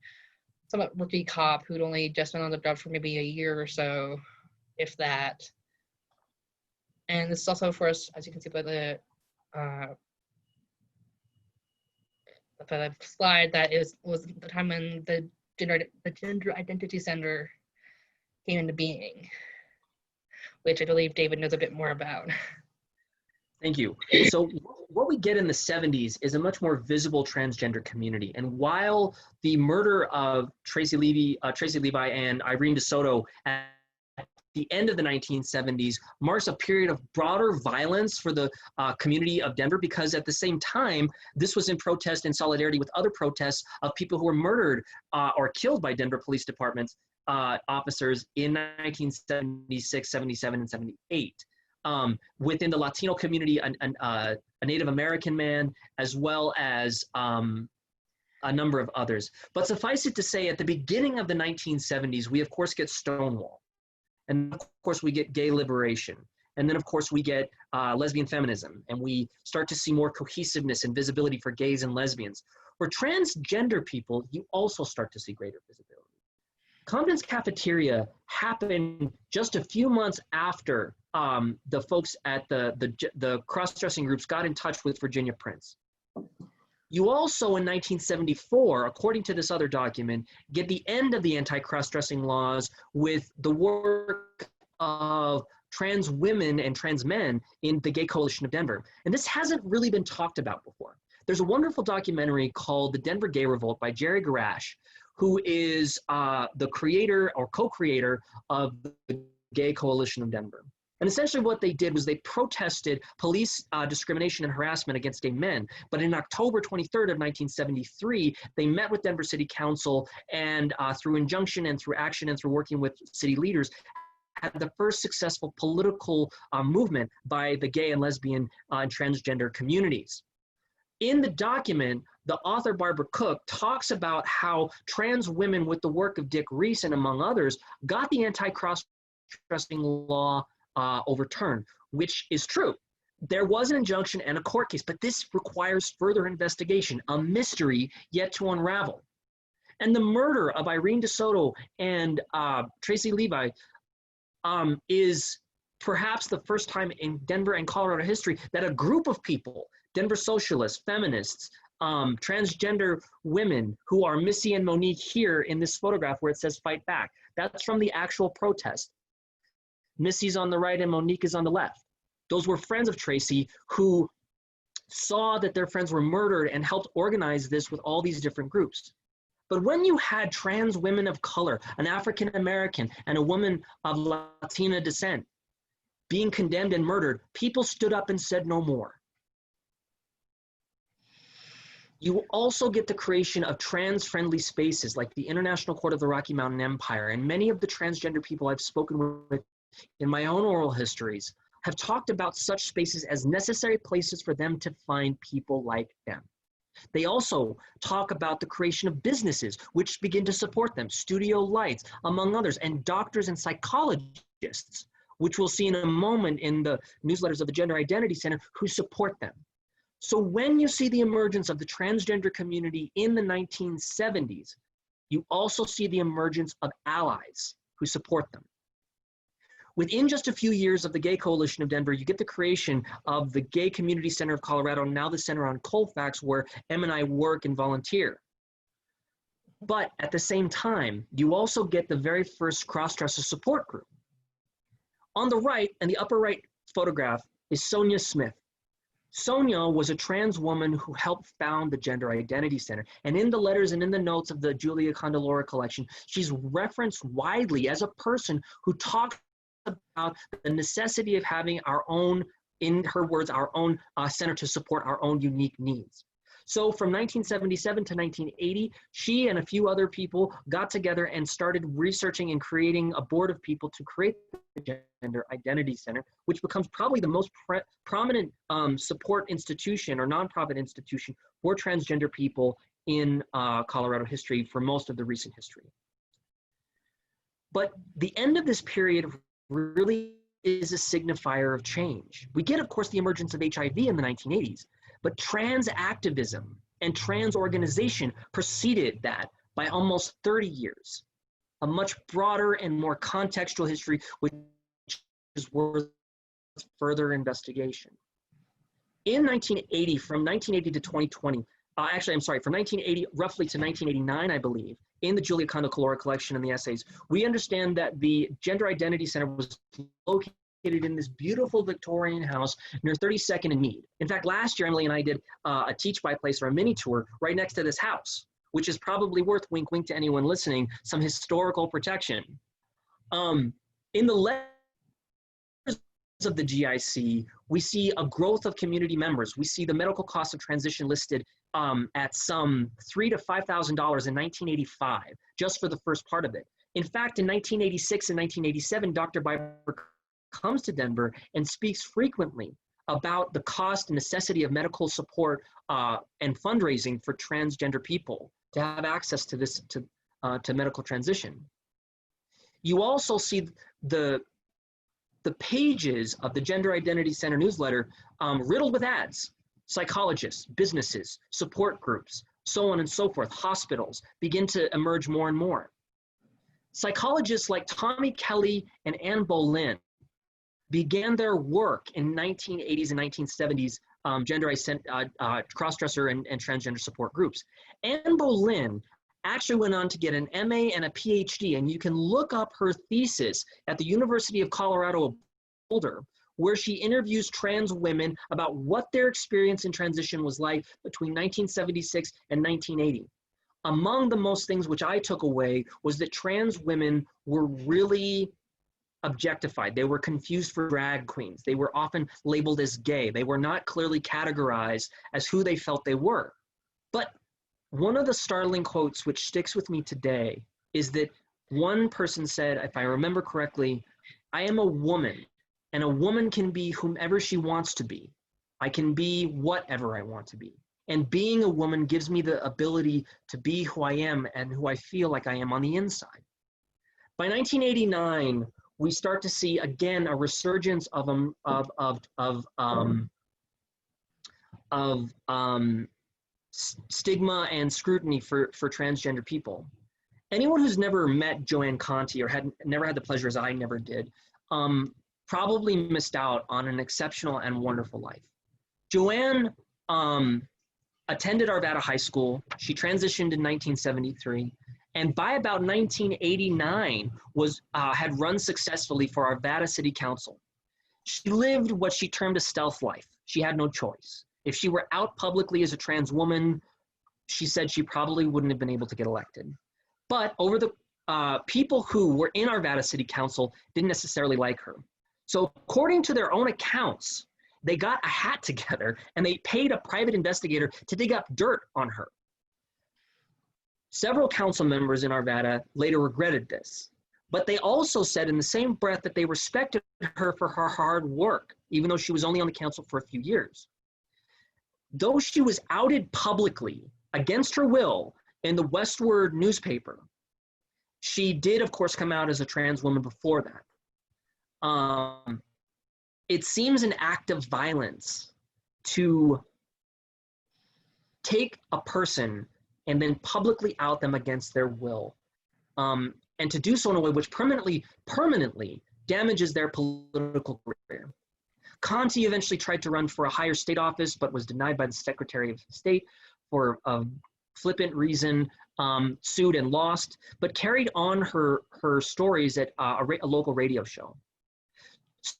somewhat rookie cop who'd only just been on the job for maybe a year or so, if that. And this is also, for us, as you can see by the slide, that was the time when the Gender Identity Center came into being, which I believe David knows a bit more about. Thank you. So what we get in the 70s is a much more visible transgender community. And while the murder of Tracy Levi and Irene DeSoto at the end of the 1970s marks a period of broader violence for the community of Denver, because at the same time, this was in protest and solidarity with other protests of people who were murdered or killed by Denver Police Department officers in 1976, 77, and 78. Within the Latino community, a Native American man, as well as a number of others. But suffice it to say, at the beginning of the 1970s, we of course get Stonewall. And of course we get gay liberation. And then of course we get lesbian feminism. And we start to see more cohesiveness and visibility for gays and lesbians. For transgender people, you also start to see greater visibility. Compton's Cafeteria happened just a few months after the folks at the cross-dressing groups got in touch with Virginia Prince. You also, in 1974, according to this other document, get the end of the anti-cross-dressing laws with the work of trans women and trans men in the Gay Coalition of Denver. And this hasn't really been talked about before. There's a wonderful documentary called The Denver Gay Revolt by Jerry Grash, who is the creator or co-creator of the Gay Coalition of Denver. And essentially what they did was they protested police discrimination and harassment against gay men. But in October 23rd of 1973, they met with Denver City Council and through injunction and through action and through working with city leaders, had the first successful political movement by the gay and lesbian and transgender communities. In the document, the author Barbara Cook talks about how trans women, with the work of Dick Reese and among others, got the anti-cross-dressing law overturned, which is true. There was an injunction and a court case, but this requires further investigation, a mystery yet to unravel. And the murder of Irene DeSoto and Tracy Levi is perhaps the first time in Denver and Colorado history that a group of people, Denver socialists, feminists, transgender women who are Missy and Monique here in this photograph where it says fight back. That's from the actual protest. Missy's on the right and Monique is on the left. Those were friends of Tracy who saw that their friends were murdered and helped organize this with all these different groups. But when you had trans women of color, an African American and a woman of Latina descent being condemned and murdered, people stood up and said no more. You also get the creation of trans-friendly spaces like the International Court of the Rocky Mountain Empire, and many of the transgender people I've spoken with in my own oral histories have talked about such spaces as necessary places for them to find people like them. They also talk about the creation of businesses which begin to support them, Studio Lights, among others, and doctors and psychologists, which we'll see in a moment in the newsletters of the Gender Identity Center, who support them. So when you see the emergence of the transgender community in the 1970s, you also see the emergence of allies who support them. Within just a few years of the Gay Coalition of Denver, you get the creation of the Gay Community Center of Colorado, now the Center on Colfax, where Em and I work and volunteer. But at the same time, you also get the very first cross-dresser support group. On the right, in the upper right photograph, is Sonya Smith. Sonya was a trans woman who helped found the Gender Identity Center. And in the letters and in the notes of the Julia Condolora collection, she's referenced widely as a person who talks about the necessity of having our own, in her words, our own center to support our own unique needs. So from 1977 to 1980, she and a few other people got together and started researching and creating a board of people to create the Gender Identity Center, which becomes probably the most prominent support institution or nonprofit institution for transgender people in Colorado history for most of the recent history. But the end of this period really is a signifier of change. We get, of course, the emergence of HIV in the 1980s, but trans activism and trans organization preceded that by almost 30 years, a much broader and more contextual history, which is worth further investigation. In 1980, from 1980 to 2020, actually, I'm sorry, from 1980 roughly to 1989, I believe, in the Julia Condolora collection and the essays, we understand that the Gender Identity Center was located in this beautiful Victorian house near 32nd and Mead. In fact, last year, Emily and I did a Teach by Place or a mini tour right next to this house, which is probably worth, wink, wink to anyone listening, some historical protection. In the letters of the GIC, we see a growth of community members. We see the medical cost of transition listed at some $3,000 to $5,000 in 1985, just for the first part of it. In fact, in 1986 and 1987, Dr. Biber comes to Denver and speaks frequently about the cost and necessity of medical support and fundraising for transgender people to have access to this, to medical transition. You also see the pages of the Gender Identity Center newsletter riddled with ads. Psychologists, businesses, support groups, so on and so forth, hospitals begin to emerge more and more. Psychologists like Tommy Kelly and Anne Boleyn began their work in 1980s and 1970s gender cross-dresser and transgender support groups. Anne Boleyn actually went on to get an MA and a PhD, and you can look up her thesis at the University of Colorado Boulder, where she interviews trans women about what their experience in transition was like between 1976 and 1980. Among the most things which I took away was that trans women were really objectified. They were confused for drag queens. They were often labeled as gay. They were not clearly categorized as who they felt they were. But one of the startling quotes which sticks with me today is that one person said, if I remember correctly, I am a woman, and a woman can be whomever she wants to be. I can be whatever I want to be. And being a woman gives me the ability to be who I am and who I feel like I am on the inside. By 1989, we start to see again a resurgence of stigma and scrutiny for transgender people. Anyone who's never met Joanne Conti or never had the pleasure, as I never did, probably missed out on an exceptional and wonderful life. Joanne attended Arvada High School. She transitioned in 1973. And by about 1989, had run successfully for Arvada City Council. She lived what she termed a stealth life. She had no choice. If she were out publicly as a trans woman, she said she probably wouldn't have been able to get elected. But over the people who were in Arvada City Council didn't necessarily like her. So according to their own accounts, they got a hat together and they paid a private investigator to dig up dirt on her. Several council members in Arvada later regretted this, but they also said in the same breath that they respected her for her hard work, even though she was only on the council for a few years. Though she was outed publicly against her will in the Westward newspaper, she did, of course, come out as a trans woman before that. It seems an act of violence to take a person and then publicly out them against their will, and to do so in a way which permanently damages their political career. Conti eventually tried to run for a higher state office, but was denied by the Secretary of State for a flippant reason, sued and lost, but carried on her stories at a local radio show.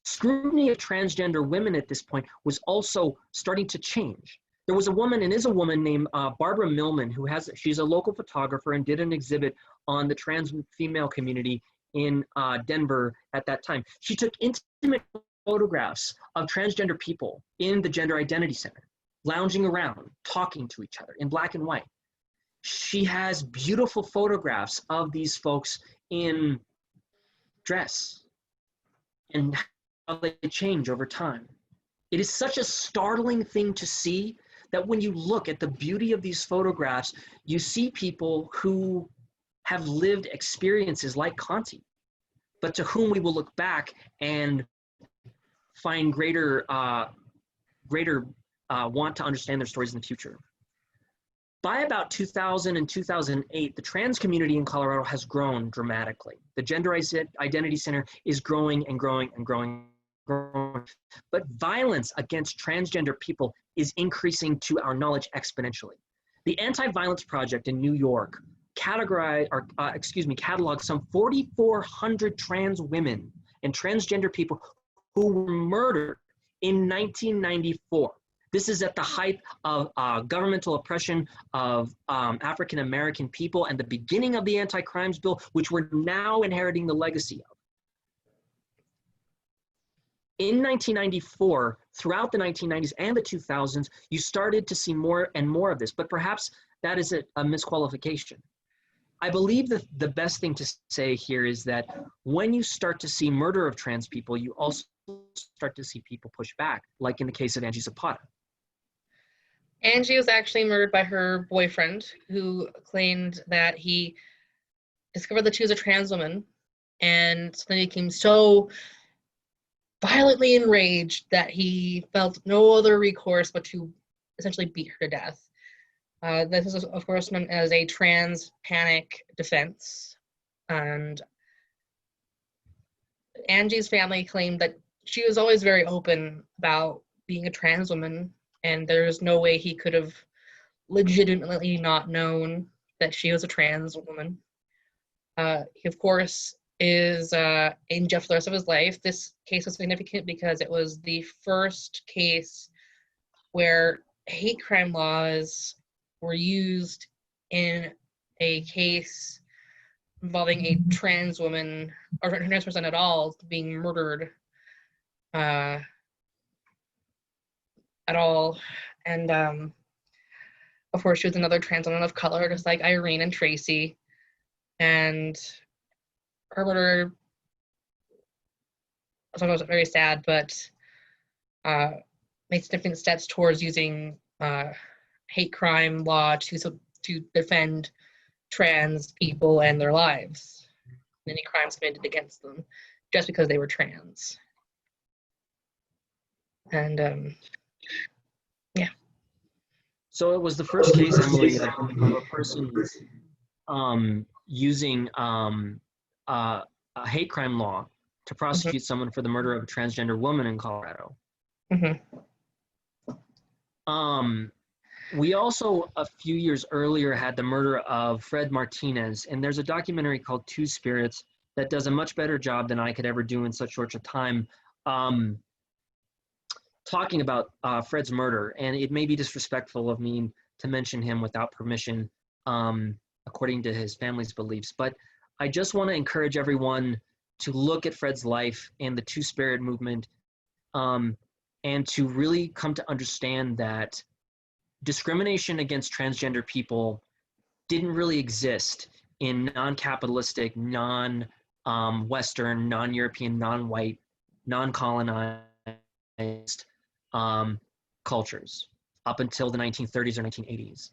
Scrutiny of transgender women at this point was also starting to change. There was a woman, and is a woman, named Barbara Millman, she's a local photographer and did an exhibit on the trans female community in Denver at that time. She took intimate photographs of transgender people in the Gender Identity Center, lounging around, talking to each other in black and white. She has beautiful photographs of these folks in dress and how they change over time. It is such a startling thing to see that when you look at the beauty of these photographs, you see people who have lived experiences like Conti, but to whom we will look back and find greater want to understand their stories in the future. By about 2000 and 2008, the trans community in Colorado has grown dramatically. The Gender Identity Center is growing and growing and growing. But violence against transgender people is increasing to our knowledge exponentially. The Anti-Violence Project in New York cataloged some 4,400 trans women and transgender people who were murdered in 1994. This is at the height of governmental oppression of African American people and the beginning of the Anti-Crimes Bill, which we're now inheriting the legacy of. In 1994, throughout the 1990s and the 2000s, you started to see more and more of this, but perhaps that is a misqualification. I believe that the best thing to say here is that when you start to see murder of trans people, you also start to see people push back, like in the case of Angie Zapata. Angie was actually murdered by her boyfriend, who claimed that he discovered that she was a trans woman, and suddenly became so violently enraged that he felt no other recourse but to essentially beat her to death. This is, of course, known as a trans panic defense. And Angie's family claimed that she was always very open about being a trans woman, and there's no way he could have legitimately not known that she was a trans woman. He, of course, is in jail for the rest of his life. This case was significant because it was the first case where hate crime laws were used in a case involving a trans woman, or a trans person at all, being murdered at all. And of course, she was another trans woman of color, just like Irene and Tracy. And her murder was very sad, but made significant steps towards using hate crime law to defend trans people and their lives, and any crimes committed against them. just because they were trans. And yeah. So it was the first case, Emily, of a person using a hate crime law to prosecute someone for the murder of a transgender woman in Colorado. We also, a few years earlier, had the murder of Fred Martinez, and there's a documentary called Two Spirits that does a much better job than I could ever do in such short a time talking about Fred's murder. And it may be disrespectful of me to mention him without permission, according to his family's beliefs, but I just want to encourage everyone to look at Fred's life and the Two-Spirit movement, and to really come to understand that discrimination against transgender people didn't really exist in non-capitalistic, non-Western, non-European, non-white, non-colonized cultures up until the 1930s or 1980s,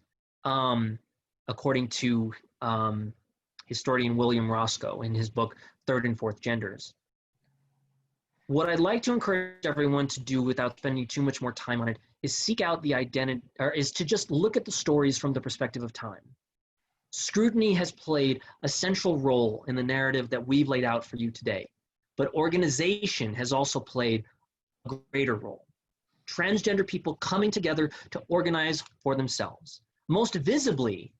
according to historian William Roscoe in his book, Third and Fourth Genders. What I'd like to encourage everyone to do without spending too much more time on it is seek out the identity, or is to just look at the stories from the perspective of time. Scrutiny has played a central role in the narrative that we've laid out for you today, but organization has also played a greater role. Transgender people coming together to organize for themselves. Most visibly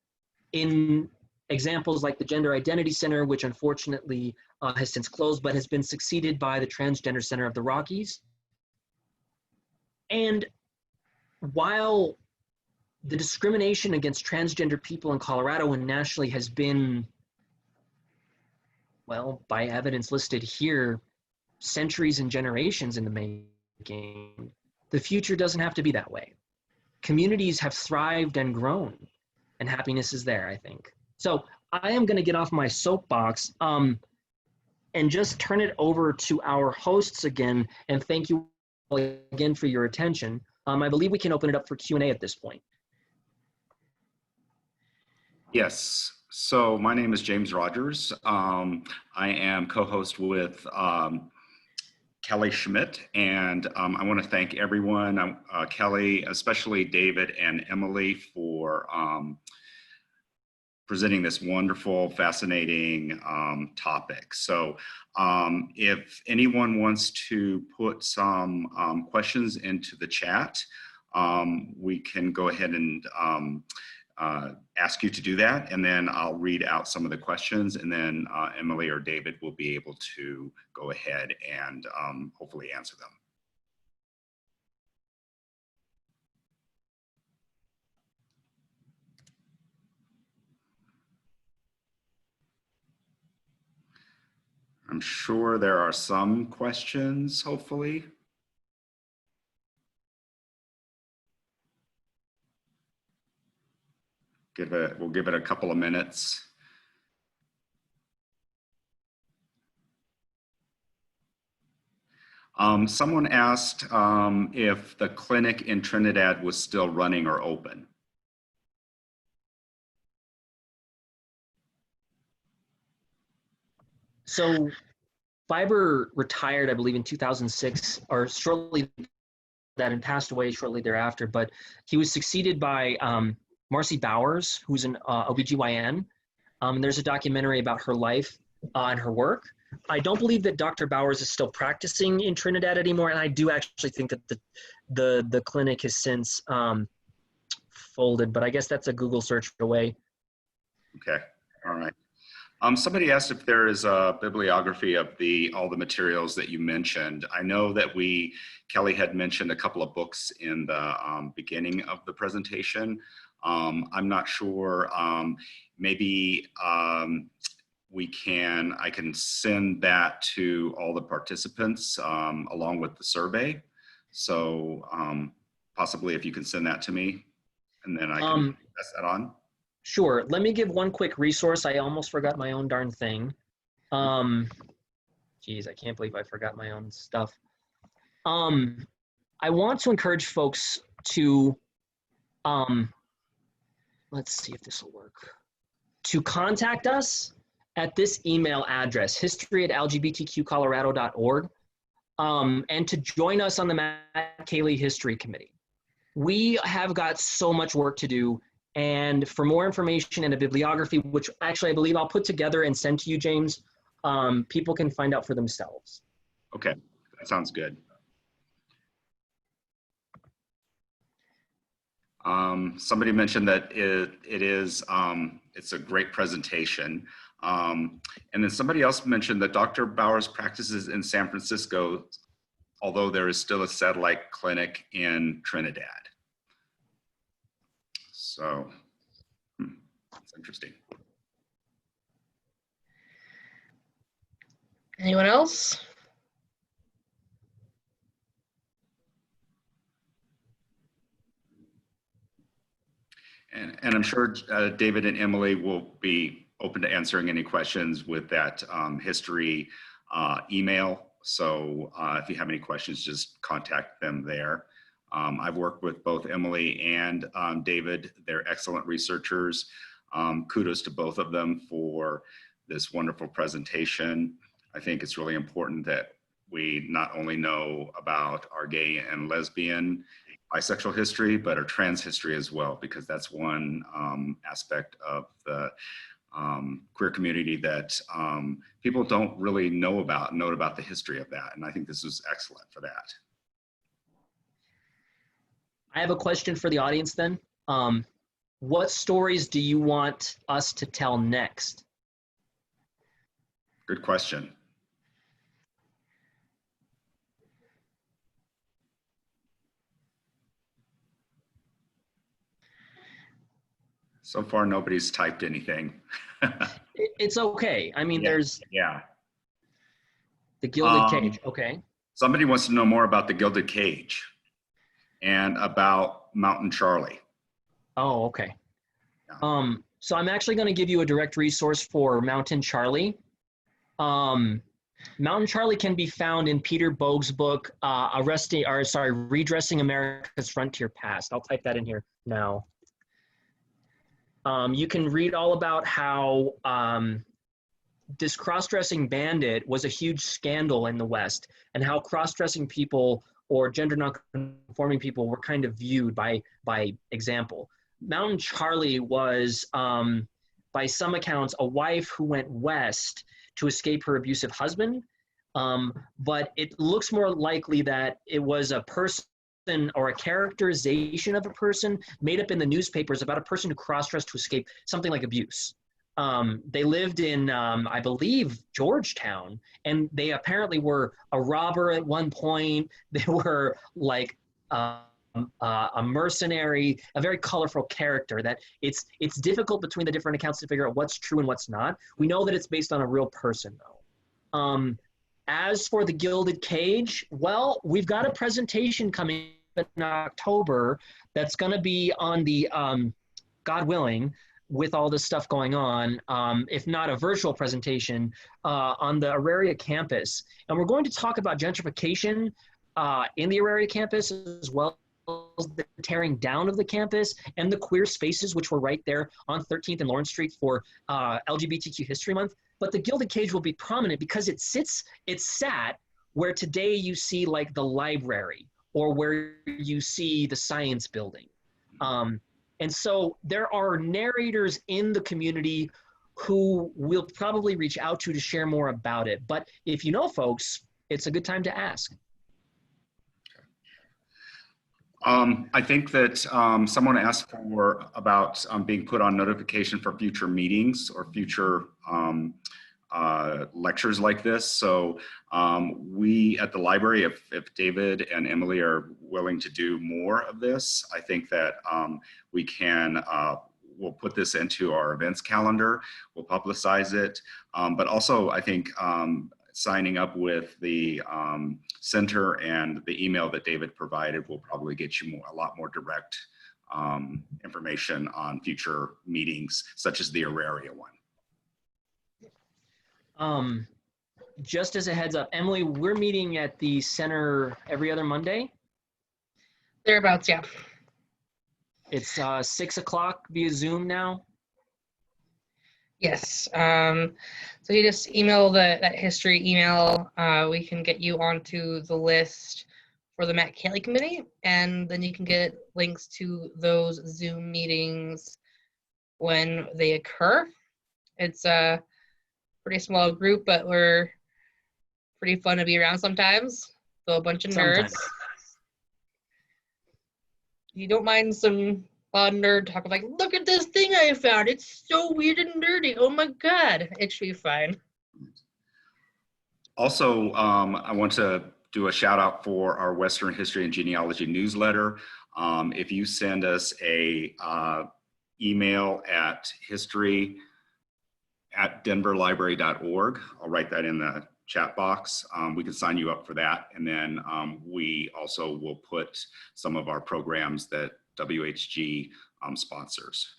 in examples like the Gender Identity Center, which unfortunately has since closed, but has been succeeded by the Transgender Center of the Rockies. And while the discrimination against transgender people in Colorado and nationally has been, well, by evidence listed here, centuries and generations in the making, the future doesn't have to be that way. Communities have thrived and grown, and happiness is there, I think. So I am going to get off my soapbox and just turn it over to our hosts again, and thank you all again for your attention. I believe we can open it up for Q&A at this point. Yes, so my name is James Rogers. I am co-host with Kelly Schmid, and I want to thank everyone, Kelly, especially David and Emily, for presenting this wonderful, fascinating topic. So if anyone wants to put some questions into the chat, we can go ahead and ask you to do that, and then I'll read out some of the questions, and then Emily or David will be able to go ahead and hopefully answer them. I'm sure there are some questions, hopefully. We'll give it a couple of minutes. Someone asked if the clinic in Trinidad was still running or open. So Fiber retired, I believe, in 2006, or shortly that, and passed away shortly thereafter, but he was succeeded by Marcy Bowers, who's an OBGYN. There's a documentary about her life and her work. I don't believe that Dr. Bowers is still practicing in Trinidad anymore, and I do actually think that the clinic has since folded, but I guess that's a Google search away. Okay, all right. Somebody asked if there is a bibliography of all the materials that you mentioned. I know that Kelly had mentioned a couple of books in the beginning of the presentation. I'm not sure, maybe I can send that to all the participants along with the survey. So possibly if you can send that to me, and then I can pass that on. Sure. Let me give one quick resource. I almost forgot my own darn thing. Geez, I can't believe I forgot my own stuff. I want to encourage folks to, let's see if this will work, to contact us at this email address, history@lgbtqcolorado.org, and to join us on the Matt Kailey History Committee. We have got so much work to do, and for more information and a bibliography, which actually I believe I'll put together and send to you, James, people can find out for themselves. Okay, that sounds good. Somebody mentioned that it's a great presentation. And then somebody else mentioned that Dr. Bowers practices in San Francisco, although there is still a satellite clinic in Trinidad. So, it's interesting. Anyone else? And I'm sure David and Emily will be open to answering any questions with that history email. So if you have any questions, just contact them there. I've worked with both Emily and David. They're excellent researchers. Kudos to both of them for this wonderful presentation. I think it's really important that we not only know about our gay and lesbian, bisexual history, but our trans history as well, because that's one aspect of the queer community that people don't really know about the history of that. And I think this is excellent for that. I have a question for the audience then. What stories do you want us to tell next? Good question. So far, nobody's typed anything. It's okay. I mean, Yeah. there's Yeah. the Gilded Cage. Okay. Somebody wants to know more about the Gilded Cage and about Mountain Charlie. Oh, okay. Yeah. So I'm actually going to give you a direct resource for Mountain Charlie. Mountain Charlie can be found in Peter Bogue's book, Redressing America's Frontier Past. I'll type that in here now. You can read all about how this cross-dressing bandit was a huge scandal in the West, and how cross-dressing people or gender non-conforming people were kind of viewed by example. Mountain Charlie was, by some accounts, a wife who went west to escape her abusive husband, but it looks more likely that it was a person or a characterization of a person made up in the newspapers about a person who cross-dressed to escape something like abuse. They lived in, I believe, Georgetown, and they apparently were a robber at one point. They were like a mercenary, a very colorful character that it's difficult between the different accounts to figure out what's true and what's not. We know that it's based on a real person, though. As for the Gilded Cage, well, we've got a presentation coming in October that's going to be on the, God willing, with all this stuff going on, if not a virtual presentation, on the Auraria campus. And we're going to talk about gentrification in the Auraria campus, as well as the tearing down of the campus and the queer spaces, which were right there on 13th and Lawrence Street for LGBTQ History Month. But the Gilded Cage will be prominent because it sat where today you see like the library or where you see the science building. And so there are narrators in the community who we'll probably reach out to share more about it. But if you know folks, it's a good time to ask. I think that someone asked about being put on notification for future meetings or future lectures like this. So we at the library, if David and Emily are willing to do more of this, I think that we can, we'll put this into our events calendar, we'll publicize it. But also I think signing up with the center and the email that David provided will probably get you a lot more direct information on future meetings, such as the Auraria one. Just as a heads up, Emily, we're meeting at the center every other Monday. Thereabouts, yeah. It's 6 o'clock via Zoom now. Yes. So you just email that history email. We can get you onto the list for the Matt Kailey Committee, and then you can get links to those Zoom meetings when they occur. It's a pretty small group, but we're pretty fun to be around sometimes. So a bunch of nerds. Sometimes. You don't mind some loud nerd talk like, look at this thing I found. It's so weird and nerdy. Oh my God. It should be fine. Also, I want to do a shout out for our Western History and Genealogy newsletter. If you send us a email at history@denverlibrary.org, I'll write that in the chat box. We can sign you up for that. And then we also will put some of our programs that WHG sponsors.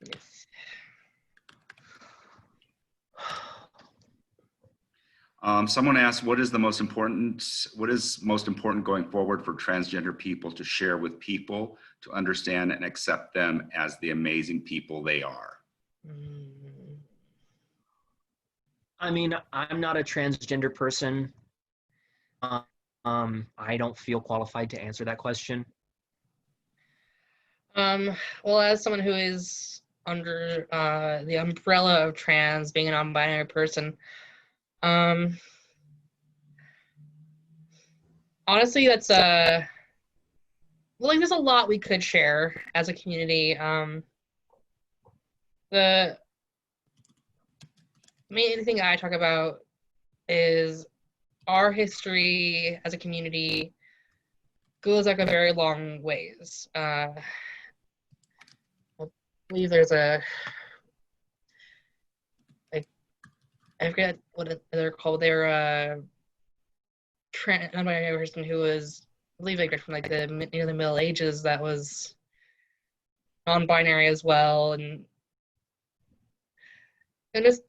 Yes. Someone asked, what is most important going forward for transgender people to share with people to understand and accept them as the amazing people they are? I mean, I'm not a transgender person. I don't feel qualified to answer that question. Well, as someone who is under the umbrella of trans, being a non-binary person, honestly, that's well, like, there's a lot we could share as a community. The main thing I talk about is our history as a community goes like a very long ways. I believe there's a, like, I forget what they're called. They're non-binary person who was, I believe, like from like the near the Middle Ages, that was non-binary as well, and just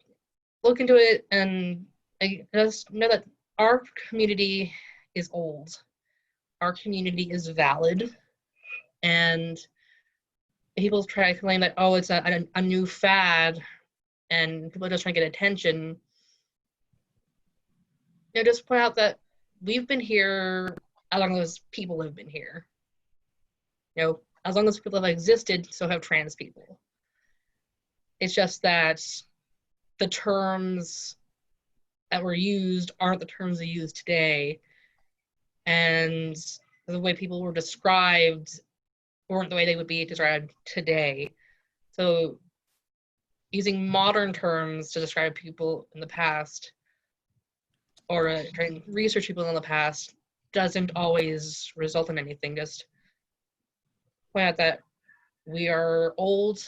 look into it, and I just know that our community is old. Our community is valid, and people try to claim that, oh, it's a new fad, and people are just trying to get attention. You know, just point out that we've been here as long as people have been here. You know, as long as people have existed, so have trans people. It's just that the terms that were used aren't the terms they use today, and the way people were described weren't the way they would be described today. So using modern terms to describe people in the past, or trying to research people in the past, doesn't always result in anything. Just point out that we are old,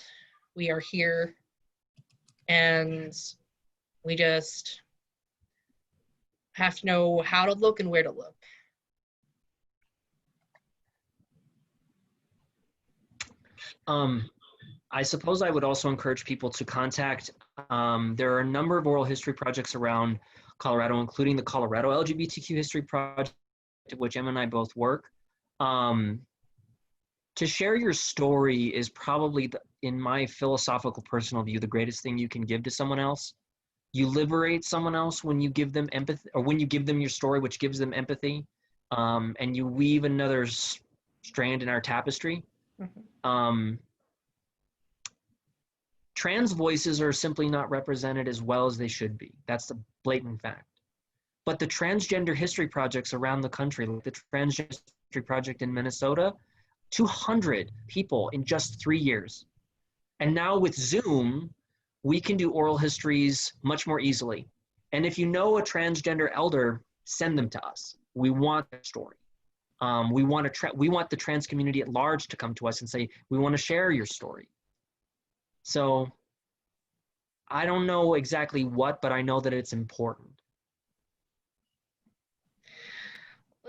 we are here, and we just have to know how to look and where to look. I suppose I would also encourage people to contact, there are a number of oral history projects around Colorado, including the Colorado LGBTQ History Project, which Emma and I both work. To share your story is probably, in my philosophical personal view, the greatest thing you can give to someone else. You liberate someone else when you give them empathy, or when you give them your story, which gives them empathy, and you weave another strand in our tapestry. Mm-hmm. Trans voices are simply not represented as well as they should be. That's the blatant fact. But the transgender history projects around the country, like the Transgender History Project in Minnesota, 200 people in just 3 years. And now with Zoom, we can do oral histories much more easily. And if you know a transgender elder, send them to us. We want their story. We want the trans community at large to come to us and say, we want to share your story. So I don't know exactly what, but I know that it's important.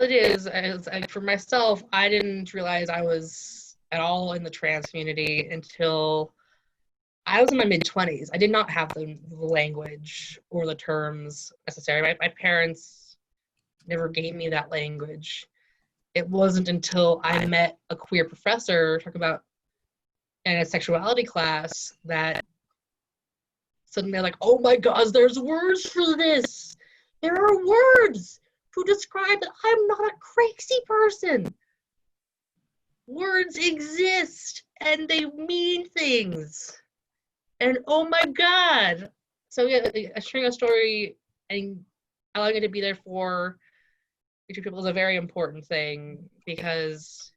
It is. For myself, I didn't realize I was at all in the trans community until I was in my mid-20s. I did not have the language or the terms necessary. My parents never gave me that language. It wasn't until I met a queer professor talking about in a sexuality class that suddenly they're like, oh my gosh, there's words for this. There are words to describe that I'm not a crazy person. Words exist and they mean things. And oh my God. So yeah, sharing a story and allowing it to be there for future people is a very important thing, because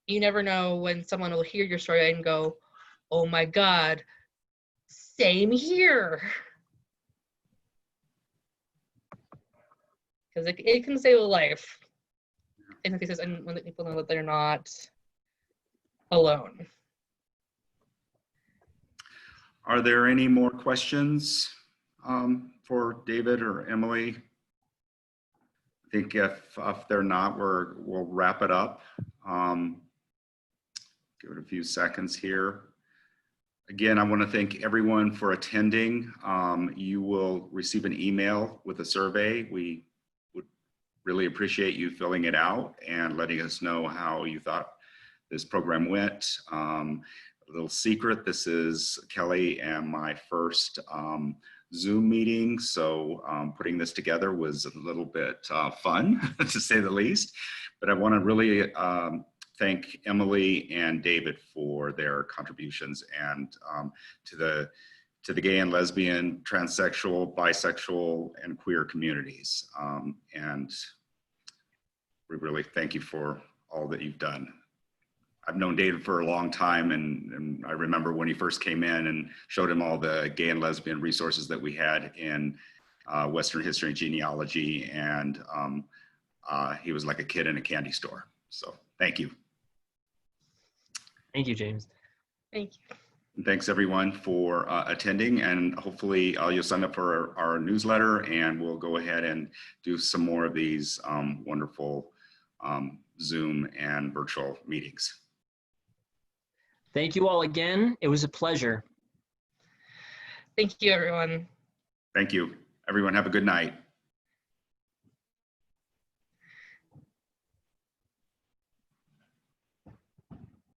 you never know when someone will hear your story and go, oh my God, same here. Because it can save a life in cases, and when the people know that they're not alone. Are there any more questions for David or Emily? I think if they're not, we'll wrap it up. Give it a few seconds here. Again, I want to thank everyone for attending. You will receive an email with a survey. We would really appreciate you filling it out and letting us know how you thought this program went. A little secret, this is Kelly and my first Zoom meeting, so putting this together was a little bit fun, to say the least. But I want to really thank Emily and David for their contributions, and to the gay and lesbian, transsexual, bisexual, and queer communities. And we really thank you for all that you've done. I've known David for a long time, and I remember when he first came in and showed him all the gay and lesbian resources that we had in Western history and genealogy, and he was like a kid in a candy store. So thank you. Thank you, James. Thank you. And thanks everyone for attending, and hopefully you'll sign up for our newsletter, and we'll go ahead and do some more of these wonderful Zoom and virtual meetings. Thank you all again. It was a pleasure. Thank you, everyone. Thank you. Everyone have a good night.